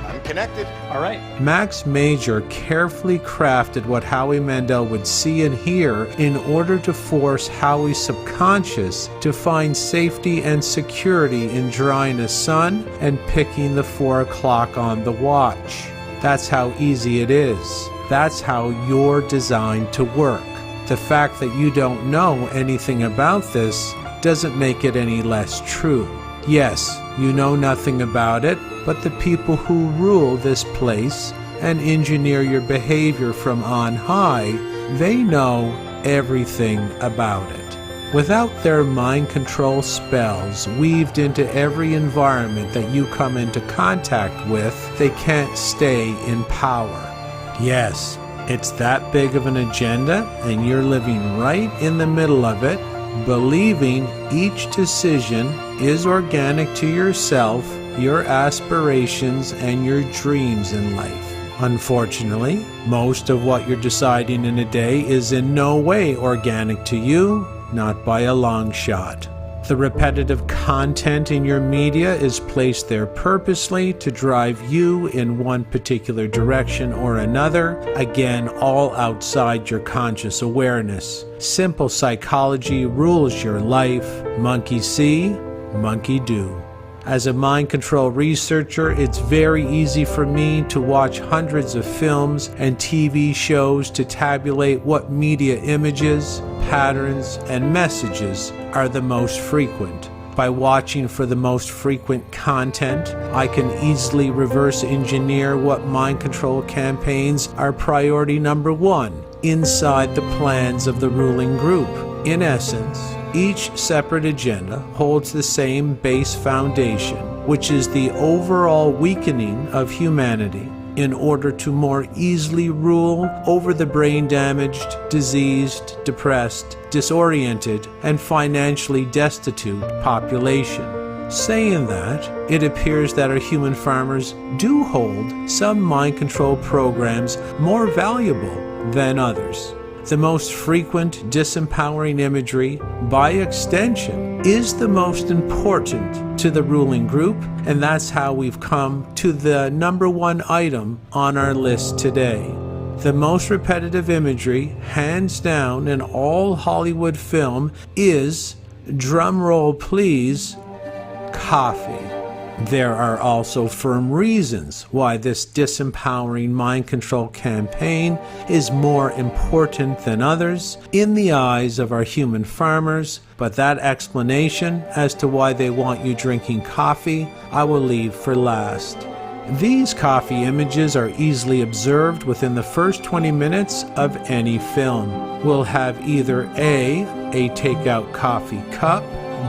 I'm connected. All right. Max Major carefully crafted what Howie Mandel would see and hear in order to force Howie's subconscious to find safety and security in drawing a sun and picking the 4 o'clock on the watch. That's how easy it is. That's how you're designed to work. The fact that you don't know anything about this doesn't make it any less true. Yes, you know nothing about it, but the people who rule this place and engineer your behavior from on high, they know everything about it. Without their mind control spells weaved into every environment that you come into contact with, they can't stay in power. Yes, it's that big of an agenda, and you're living right in the middle of it, believing each decision is organic to yourself, your aspirations, and your dreams in life. Unfortunately, most of what you're deciding in a day is in no way organic to you, not by a long shot. The repetitive content in your media is placed there purposely to drive you in one particular direction or another, again, all outside your conscious awareness. Simple psychology rules your life. Monkey see, monkey do. As a mind control researcher, it's very easy for me to watch hundreds of films and TV shows to tabulate what media images, patterns, and messages are the most frequent. By watching for the most frequent content, I can easily reverse engineer what mind control campaigns are priority number 1 inside the plans of the ruling group. In essence, each separate agenda holds the same base foundation, which is the overall weakening of humanity in order to more easily rule over the brain-damaged, diseased, depressed, disoriented, and financially destitute population. Saying that, it appears that our human farmers do hold some mind control programs more valuable than others. The most frequent disempowering imagery, by extension, is the most important to the ruling group, and that's how we've come to the number 1 item on our list today. The most repetitive imagery, hands down, in all Hollywood film is, drum roll please, coffee. There are also firm reasons why this disempowering mind control campaign is more important than others in the eyes of our human farmers, but that explanation as to why they want you drinking coffee, I will leave for last. These coffee images are easily observed within the first 20 minutes of any film. We'll have either A takeout coffee cup,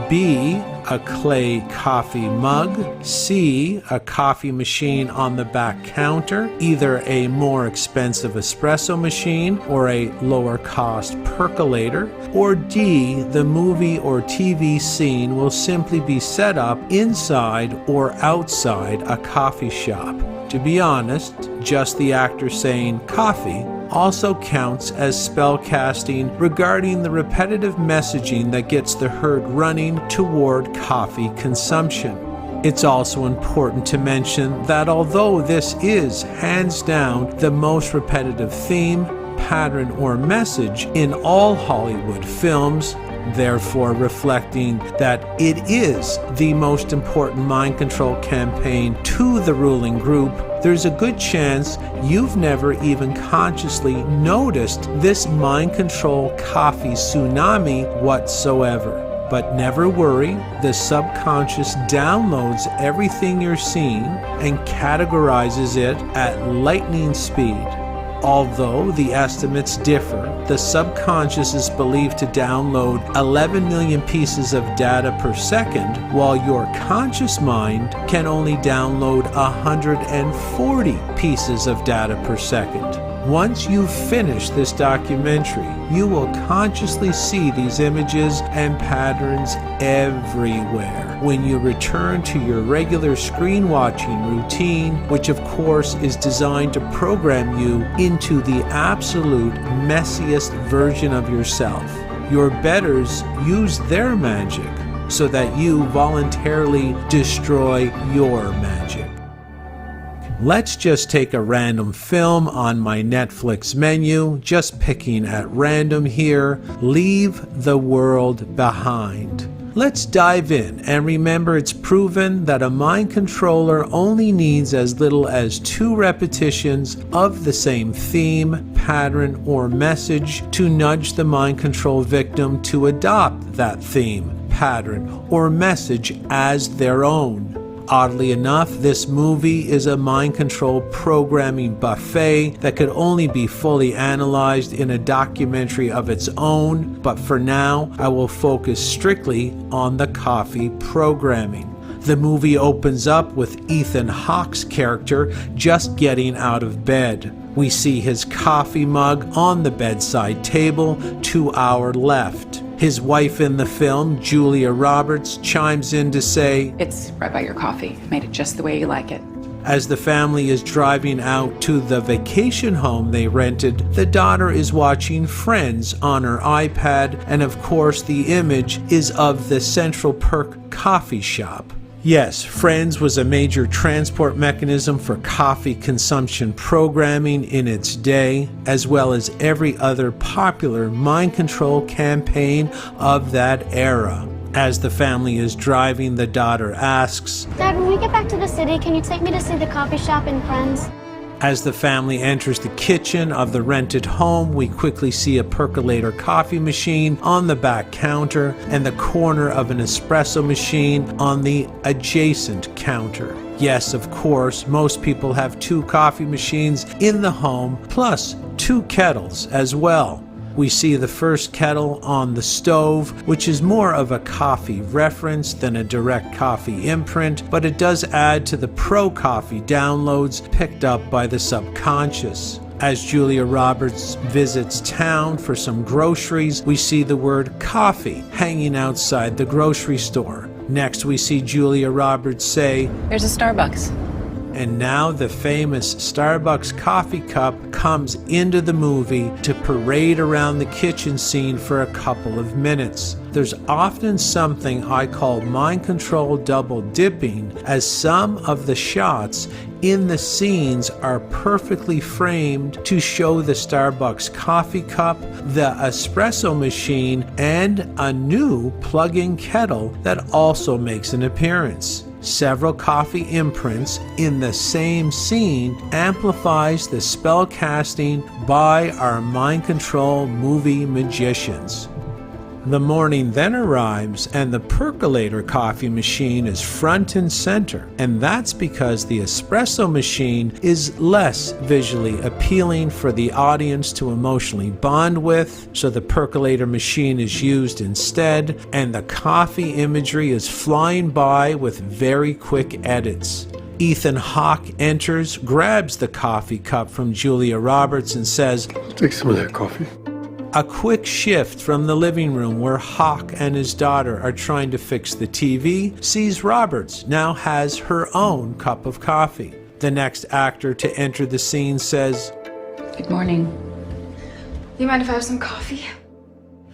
B, a clay coffee mug, C, a coffee machine on the back counter, either a more expensive espresso machine or a lower cost percolator, or D, the movie or TV scene will simply be set up inside or outside a coffee shop. To be honest, just the actor saying coffee also counts as spellcasting regarding the repetitive messaging that gets the herd running toward coffee consumption. It's also important to mention that although this is hands down the most repetitive theme, pattern, or message in all Hollywood films, therefore reflecting that it is the most important mind control campaign to the ruling group, there's a good chance you've never even consciously noticed this mind control coffee tsunami whatsoever. But never worry, the subconscious downloads everything you're seeing and categorizes it at lightning speed. Although the estimates differ, the subconscious is believed to download 11 million pieces of data per second, while your conscious mind can only download 140 pieces of data per second. Once you finish this documentary, you will consciously see these images and patterns everywhere when you return to your regular screen watching routine, which of course is designed to program you into the absolute messiest version of yourself. Your betters use their magic so that you voluntarily destroy your magic. Let's just take a random film on my Netflix menu, just picking at random here, Leave the World Behind. Let's dive in and remember it's proven that a mind controller only needs as little as 2 repetitions of the same theme, pattern, or message to nudge the mind control victim to adopt that theme, pattern, or message as their own. Oddly enough, this movie is a mind control programming buffet that could only be fully analyzed in a documentary of its own, but for now, I will focus strictly on the coffee programming. The movie opens up with Ethan Hawke's character just getting out of bed. We see his coffee mug on the bedside table to our left. His wife in the film, Julia Roberts, chimes in to say, "It's right by your coffee. Made it just the way you like it." As the family is driving out to the vacation home they rented, the daughter is watching Friends on her iPad, and of course the image is of the Central Perk coffee shop. Yes, Friends was a major transport mechanism for coffee consumption programming in its day, as well as every other popular mind control campaign of that era. As the family is driving, the daughter asks, "Dad, when we get back to the city, can you take me to see the coffee shop and Friends?" As the family enters the kitchen of the rented home, we quickly see a percolator coffee machine on the back counter and the corner of an espresso machine on the adjacent counter. Yes, of course, most people have 2 coffee machines in the home, plus 2 kettles as well. We see the first kettle on the stove, which is more of a coffee reference than a direct coffee imprint, but it does add to the pro-coffee downloads picked up by the subconscious. As Julia Roberts visits town for some groceries, we see the word coffee hanging outside the grocery store. Next, we see Julia Roberts say, "There's a Starbucks." And now the famous Starbucks coffee cup comes into the movie to parade around the kitchen scene for a couple of minutes. There's often something I call mind control double dipping, as some of the shots in the scenes are perfectly framed to show the Starbucks coffee cup, the espresso machine, and a new plug-in kettle that also makes an appearance. several coffee imprints in the same scene amplifies the spell casting by our mind control movie magicians. The morning then arrives and the percolator coffee machine is front and center, and that's because the espresso machine is less visually appealing for the audience to emotionally bond with, so the percolator machine is used instead, and the coffee imagery is flying by with very quick edits. Ethan Hawke enters, grabs the coffee cup from Julia Roberts and says, "I'll take some of that coffee." A quick shift from the living room where Hawke and his daughter are trying to fix the TV sees Roberts now has her own cup of coffee. The next actor to enter the scene says, Good morning. You mind if I have some coffee?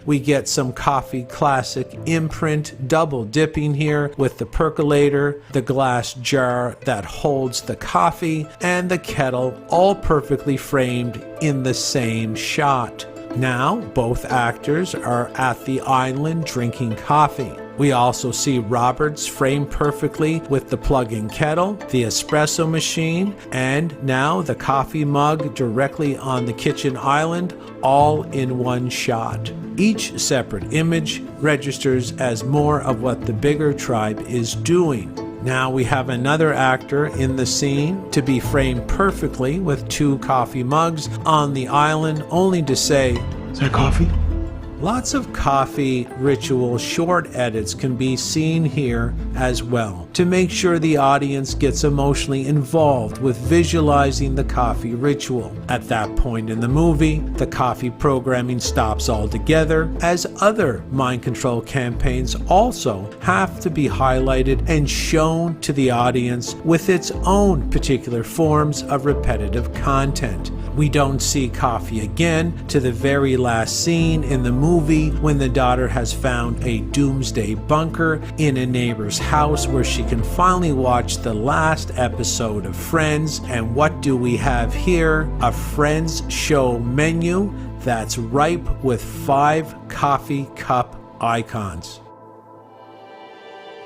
We get some coffee classic imprint double dipping here with the percolator, the glass jar that holds the coffee, and the kettle all perfectly framed in the same shot. Now, both actors are at the island drinking coffee. We also see Roberts framed perfectly with the plug-in kettle, the espresso machine, and now the coffee mug directly on the kitchen island, all in one shot. Each separate image registers as more of what the bigger tribe is doing. Now we have another actor in the scene to be framed perfectly with two coffee mugs on the island, only to say, "Is that coffee?" Lots of coffee ritual short edits can be seen here as well to make sure the audience gets emotionally involved with visualizing the coffee ritual. At that point in the movie, the coffee programming stops altogether, as other mind control campaigns also have to be highlighted and shown to the audience with its own particular forms of repetitive content. We don't see coffee again to the very last scene in the movie when the daughter has found a doomsday bunker in a neighbor's house where she can finally watch the last episode of Friends. And what do we have here? A Friends show menu that's ripe with 5 coffee cup icons.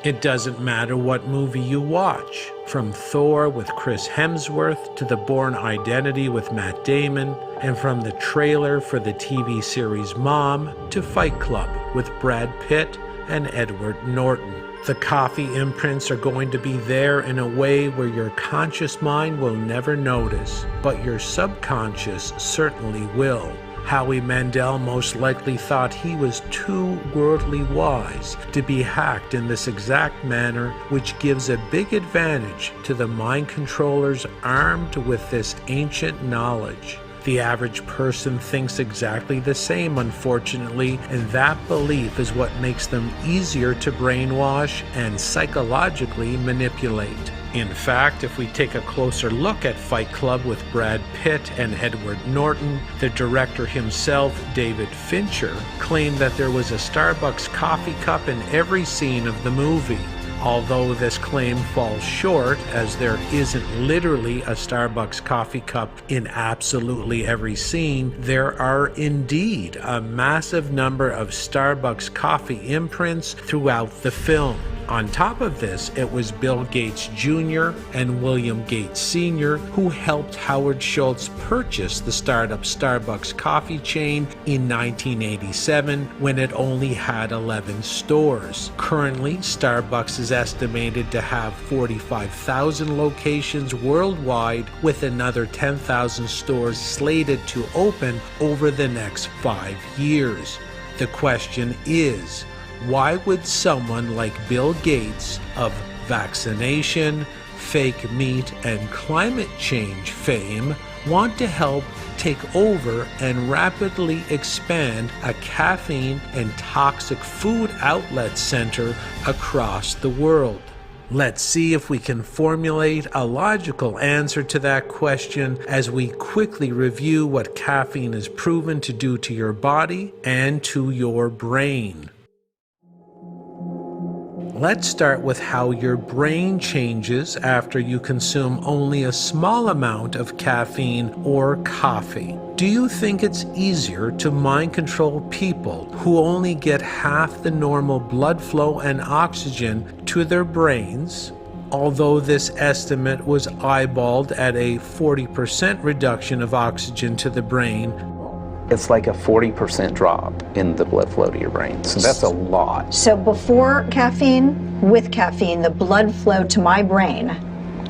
It doesn't matter what movie you watch, from Thor with Chris Hemsworth to The Bourne Identity with Matt Damon, and from the trailer for the TV series Mom to Fight Club with Brad Pitt and Edward Norton. The coffee imprints are going to be there in a way where your conscious mind will never notice, but your subconscious certainly will. Howie Mandel most likely thought he was too worldly wise to be hacked in this exact manner, which gives a big advantage to the mind controllers armed with this ancient knowledge. The average person thinks exactly the same, unfortunately, and that belief is what makes them easier to brainwash and psychologically manipulate. In fact, if we take a closer look at Fight Club with Brad Pitt and Edward Norton, the director himself, David Fincher, claimed that there was a Starbucks coffee cup in every scene of the movie. Although this claim falls short, as there isn't literally a Starbucks coffee cup in absolutely every scene, there are indeed a massive number of Starbucks coffee imprints throughout the film. On top of this, it was Bill Gates Jr. and William Gates Sr. who helped Howard Schultz purchase the startup Starbucks coffee chain in 1987 when it only had 11 stores. Currently, Starbucks is estimated to have 45,000 locations worldwide, with another 10,000 stores slated to open over the next 5 years. The question is, why would someone like Bill Gates of vaccination, fake meat, and climate change fame want to help take over and rapidly expand a caffeine and toxic food outlet center across the world? Let's see if we can formulate a logical answer to that question as we quickly review what caffeine is proven to do to your body and to your brain. Let's start with how your brain changes after you consume only a small amount of caffeine or coffee. Do you think it's easier to mind control people who only get half the normal blood flow and oxygen to their brains? although this estimate was eyeballed at a 40% reduction of oxygen to the brain. It's like a 40% drop in the blood flow to your brain. So that's a lot. So before caffeine, with caffeine, the blood flow to my brain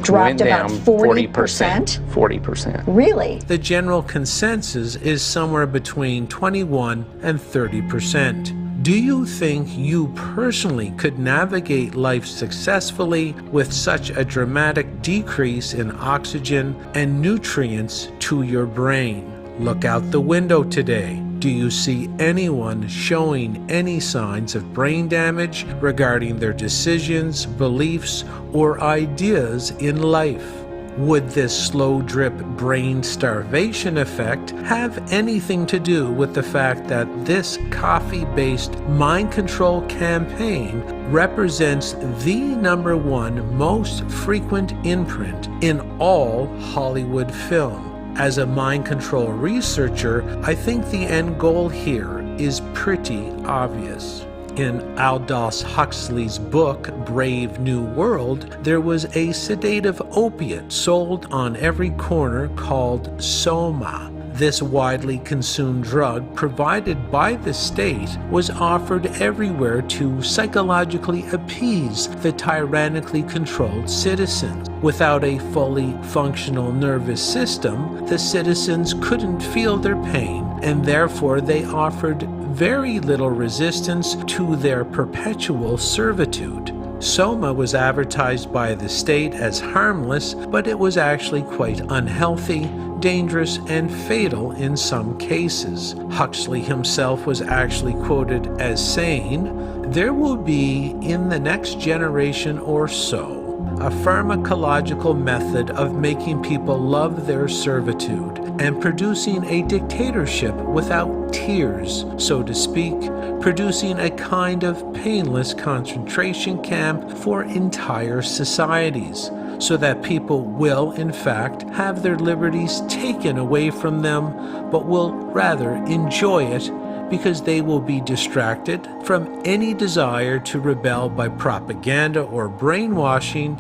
dropped about 40%? 40%. Really? The general consensus is somewhere between 21 and 30%. Do you think you personally could navigate life successfully with such a dramatic decrease in oxygen and nutrients to your brain? Look out the window today. Do you see anyone showing any signs of brain damage regarding their decisions, beliefs, or ideas in life? Would this slow drip brain starvation effect have anything to do with the fact that this coffee-based mind control campaign represents the #1 most frequent imprint in all Hollywood film? As a mind control researcher, I think the end goal here is pretty obvious. In Aldous Huxley's book, Brave New World, there was a sedative opiate sold on every corner called Soma. This widely consumed drug, provided by the state, was offered everywhere to psychologically appease the tyrannically controlled citizens. Without a fully functional nervous system, the citizens couldn't feel their pain, and therefore they offered very little resistance to their perpetual servitude. Soma was advertised by the state as harmless, but it was actually quite unhealthy, dangerous, and fatal in some cases. Huxley himself was actually quoted as saying, "There will be, in the next generation or so, a pharmacological method of making people love their servitude and producing a dictatorship without tears, so to speak, producing a kind of painless concentration camp for entire societies, so that people will, in fact, have their liberties taken away from them, but will rather enjoy it because they will be distracted from any desire to rebel by propaganda or brainwashing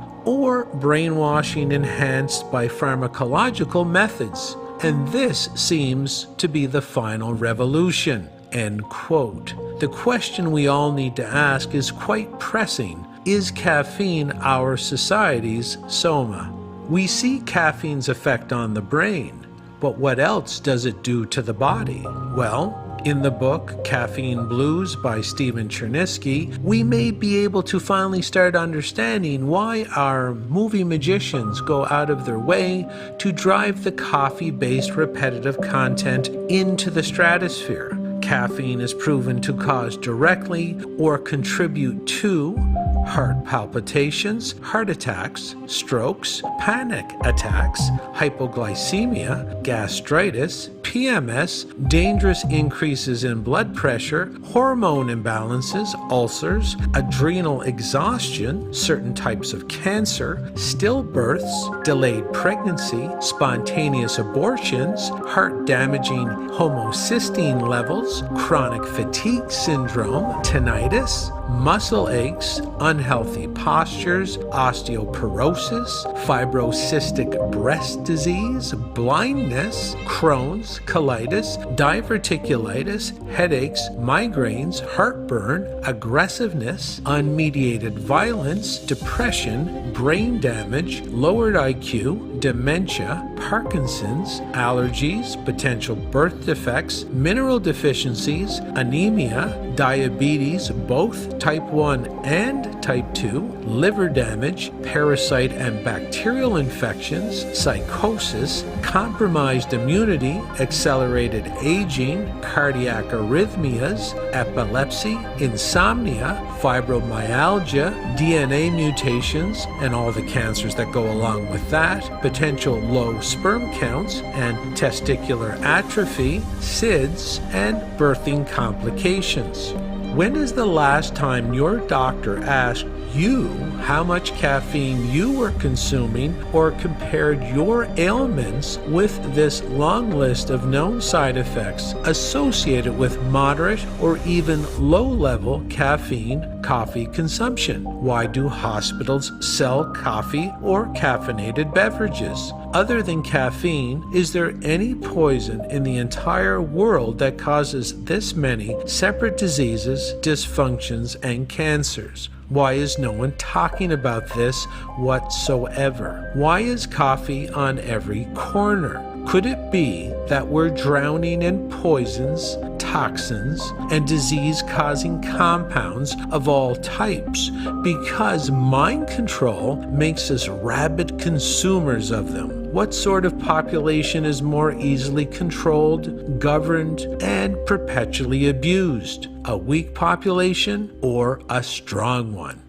enhanced by pharmacological methods. And this seems to be the final revolution." End quote. The question we all need to ask is quite pressing. Is caffeine our society's Soma? We see caffeine's effect on the brain, but what else does it do to the body? Well, in the book Caffeine Blues by Stephen Chernisky, we may be able to finally start understanding why our movie magicians go out of their way to drive the coffee-based repetitive content into the stratosphere. Caffeine is proven to cause directly or contribute to heart palpitations, heart attacks, strokes, panic attacks, hypoglycemia, gastritis, PMS, dangerous increases in blood pressure, hormone imbalances, ulcers, adrenal exhaustion, certain types of cancer, stillbirths, delayed pregnancy, spontaneous abortions, heart-damaging homocysteine levels, chronic fatigue syndrome, tinnitus, muscle aches, unhealthy postures, osteoporosis, fibrocystic breast disease, blindness, Crohn's, colitis, diverticulitis, headaches, migraines, heartburn, aggressiveness, unmediated violence, depression, brain damage, lowered IQ, dementia, Parkinson's, allergies, potential birth defects, mineral deficiencies, anemia, diabetes, both type 1 and type 2, liver damage, parasite and bacterial infections, psychosis, compromised immunity, accelerated aging, cardiac arrhythmias, epilepsy, insomnia, fibromyalgia, DNA mutations, and all the cancers that go along with that, potential low sperm counts, and testicular atrophy, SIDS, and birthing complications. When is the last time your doctor asked you how much caffeine you were consuming or compared your ailments with this long list of known side effects associated with moderate or even low-level caffeine coffee consumption? Why do hospitals sell coffee or caffeinated beverages? Other than caffeine, is there any poison in the entire world that causes this many separate diseases, dysfunctions, and cancers? Why is no one talking about this whatsoever? Why is coffee on every corner? Could it be that we're drowning in poisons, toxins, and disease-causing compounds of all types because mind control makes us rabid consumers of them? What sort of population is more easily controlled, governed, and perpetually abused? A weak population or a strong one?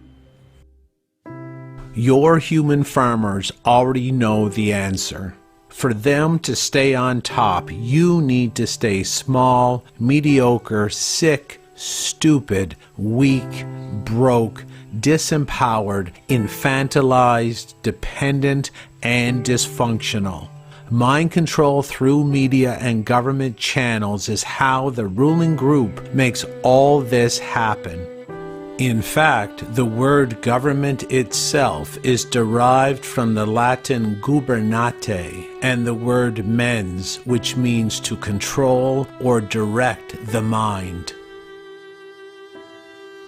Your human farmers already know the answer. For them to stay on top, you need to stay small, mediocre, sick, stupid, weak, broke, disempowered, infantilized, dependent, and dysfunctional. Mind control through media and government channels is how the ruling group makes all this happen. In fact, the word government itself is derived from the Latin gubernate and the word mens, which means to control or direct the mind.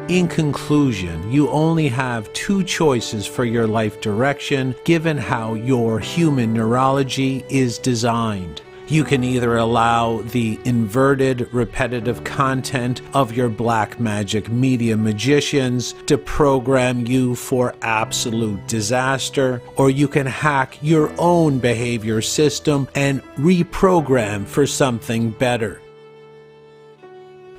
In conclusion, you only have two choices for your life direction given how your human neurology is designed. You can either allow the inverted, repetitive content of your black magic media magicians to program you for absolute disaster, or you can hack your own behavior system and reprogram for something better.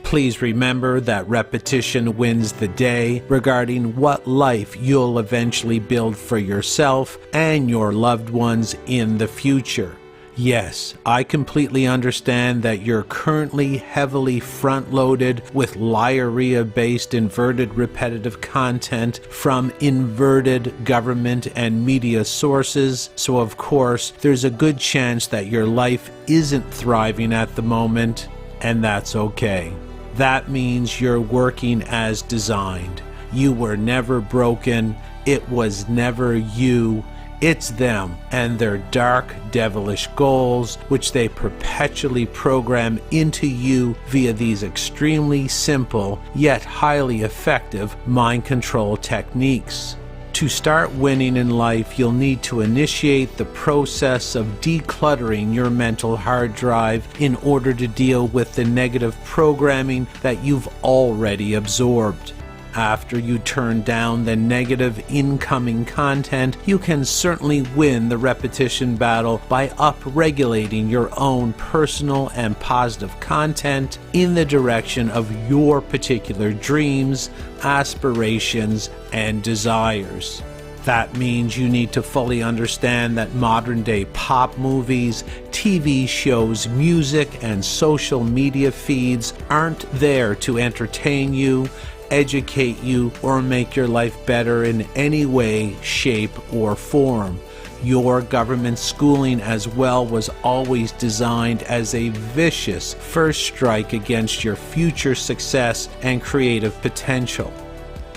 Please remember that repetition wins the day regarding what life you'll eventually build for yourself and your loved ones in the future. Yes, I completely understand that you're currently heavily front-loaded with liarrhea-based inverted repetitive content from inverted government and media sources, so of course there's a good chance that your life isn't thriving at the moment, and that's okay. That means you're working as designed. You were never broken. It was never you. It's them and their dark, devilish goals, which they perpetually program into you via these extremely simple, yet highly effective mind control techniques. To start winning in life, you'll need to initiate the process of decluttering your mental hard drive in order to deal with the negative programming that you've already absorbed. After you turn down the negative incoming content, you can certainly win the repetition battle by up-regulating your own personal and positive content in the direction of your particular dreams, aspirations, and desires. That means you need to fully understand that modern-day pop movies, TV shows, music, and social media feeds aren't there to entertain you, educate you, or make your life better in any way, shape, or form. Your government schooling as well was always designed as a vicious first strike against your future success and creative potential.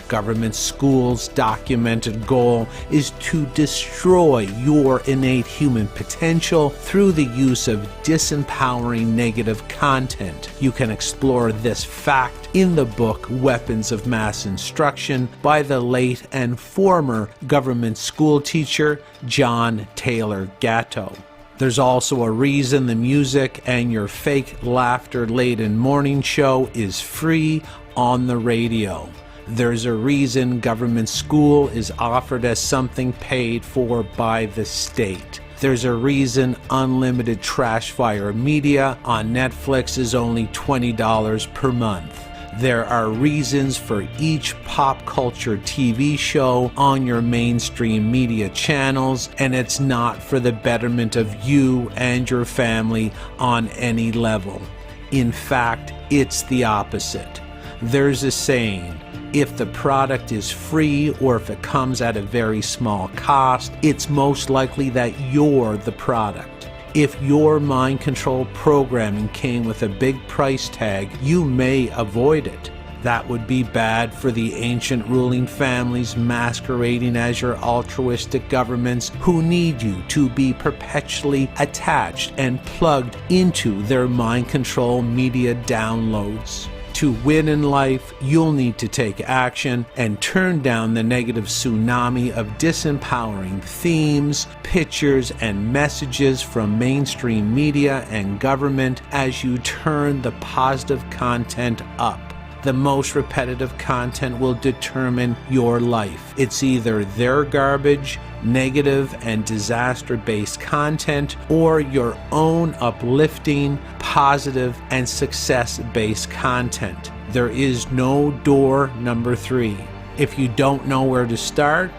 Government schools' documented goal is to destroy your innate human potential through the use of disempowering negative content. You can explore this fact in the book Weapons of Mass Instruction by the late and former government school teacher John Taylor Gatto. There's also a reason the music and your fake laughter-laden morning show is free on the radio. There's a reason government school is offered as something paid for by the state. There's a reason unlimited trash fire media on Netflix is only $20 per month. There are reasons for each pop culture TV show on your mainstream media channels, and it's not for the betterment of you and your family on any level. In fact, it's the opposite. There's a saying, if the product is free or if it comes at a very small cost, it's most likely that you're the product. If your mind control programming came with a big price tag, you may avoid it. That would be bad for the ancient ruling families masquerading as your altruistic governments who need you to be perpetually attached and plugged into their mind control media downloads. To win in life, you'll need to take action and turn down the negative tsunami of disempowering themes, pictures, and messages from mainstream media and government as you turn the positive content up. The most repetitive content will determine your life. It's either their garbage, negative and disaster-based content, or your own uplifting, positive, and success-based content. There is no door number 3. If you don't know where to start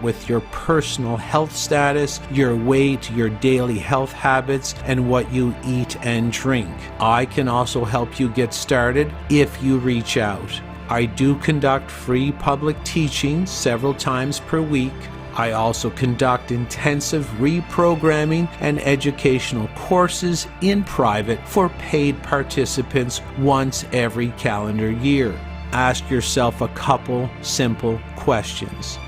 with your personal health status, your weight, your daily health habits, and what you eat and drink. I can also help you get started if you reach out. I do conduct free public teachings several times per week. I also conduct intensive reprogramming and educational courses in private for paid participants once every calendar year. Ask yourself a couple simple questions.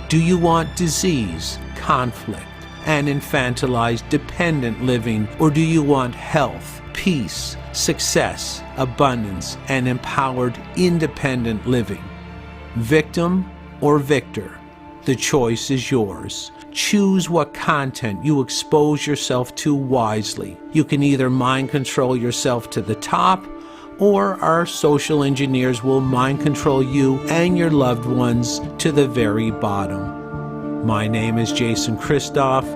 Do you want disease, conflict, and infantilized dependent living, or do you want health, peace, success, abundance, and empowered independent living? Victim or victor? The choice is yours. Choose what content you expose yourself to wisely. You can either mind control yourself to the top, or our social engineers will mind control you and your loved ones to the very bottom. My name is Jason Christoff.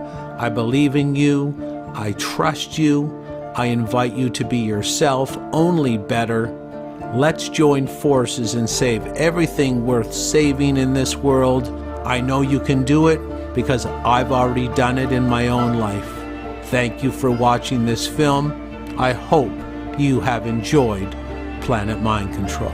I believe in you. I trust you. I invite you to be yourself, only better. Let's join forces and save everything worth saving in this world. I know you can do it because I've already done it in my own life. Thank you for watching this film. I hope you have enjoyed Planet Mind Control.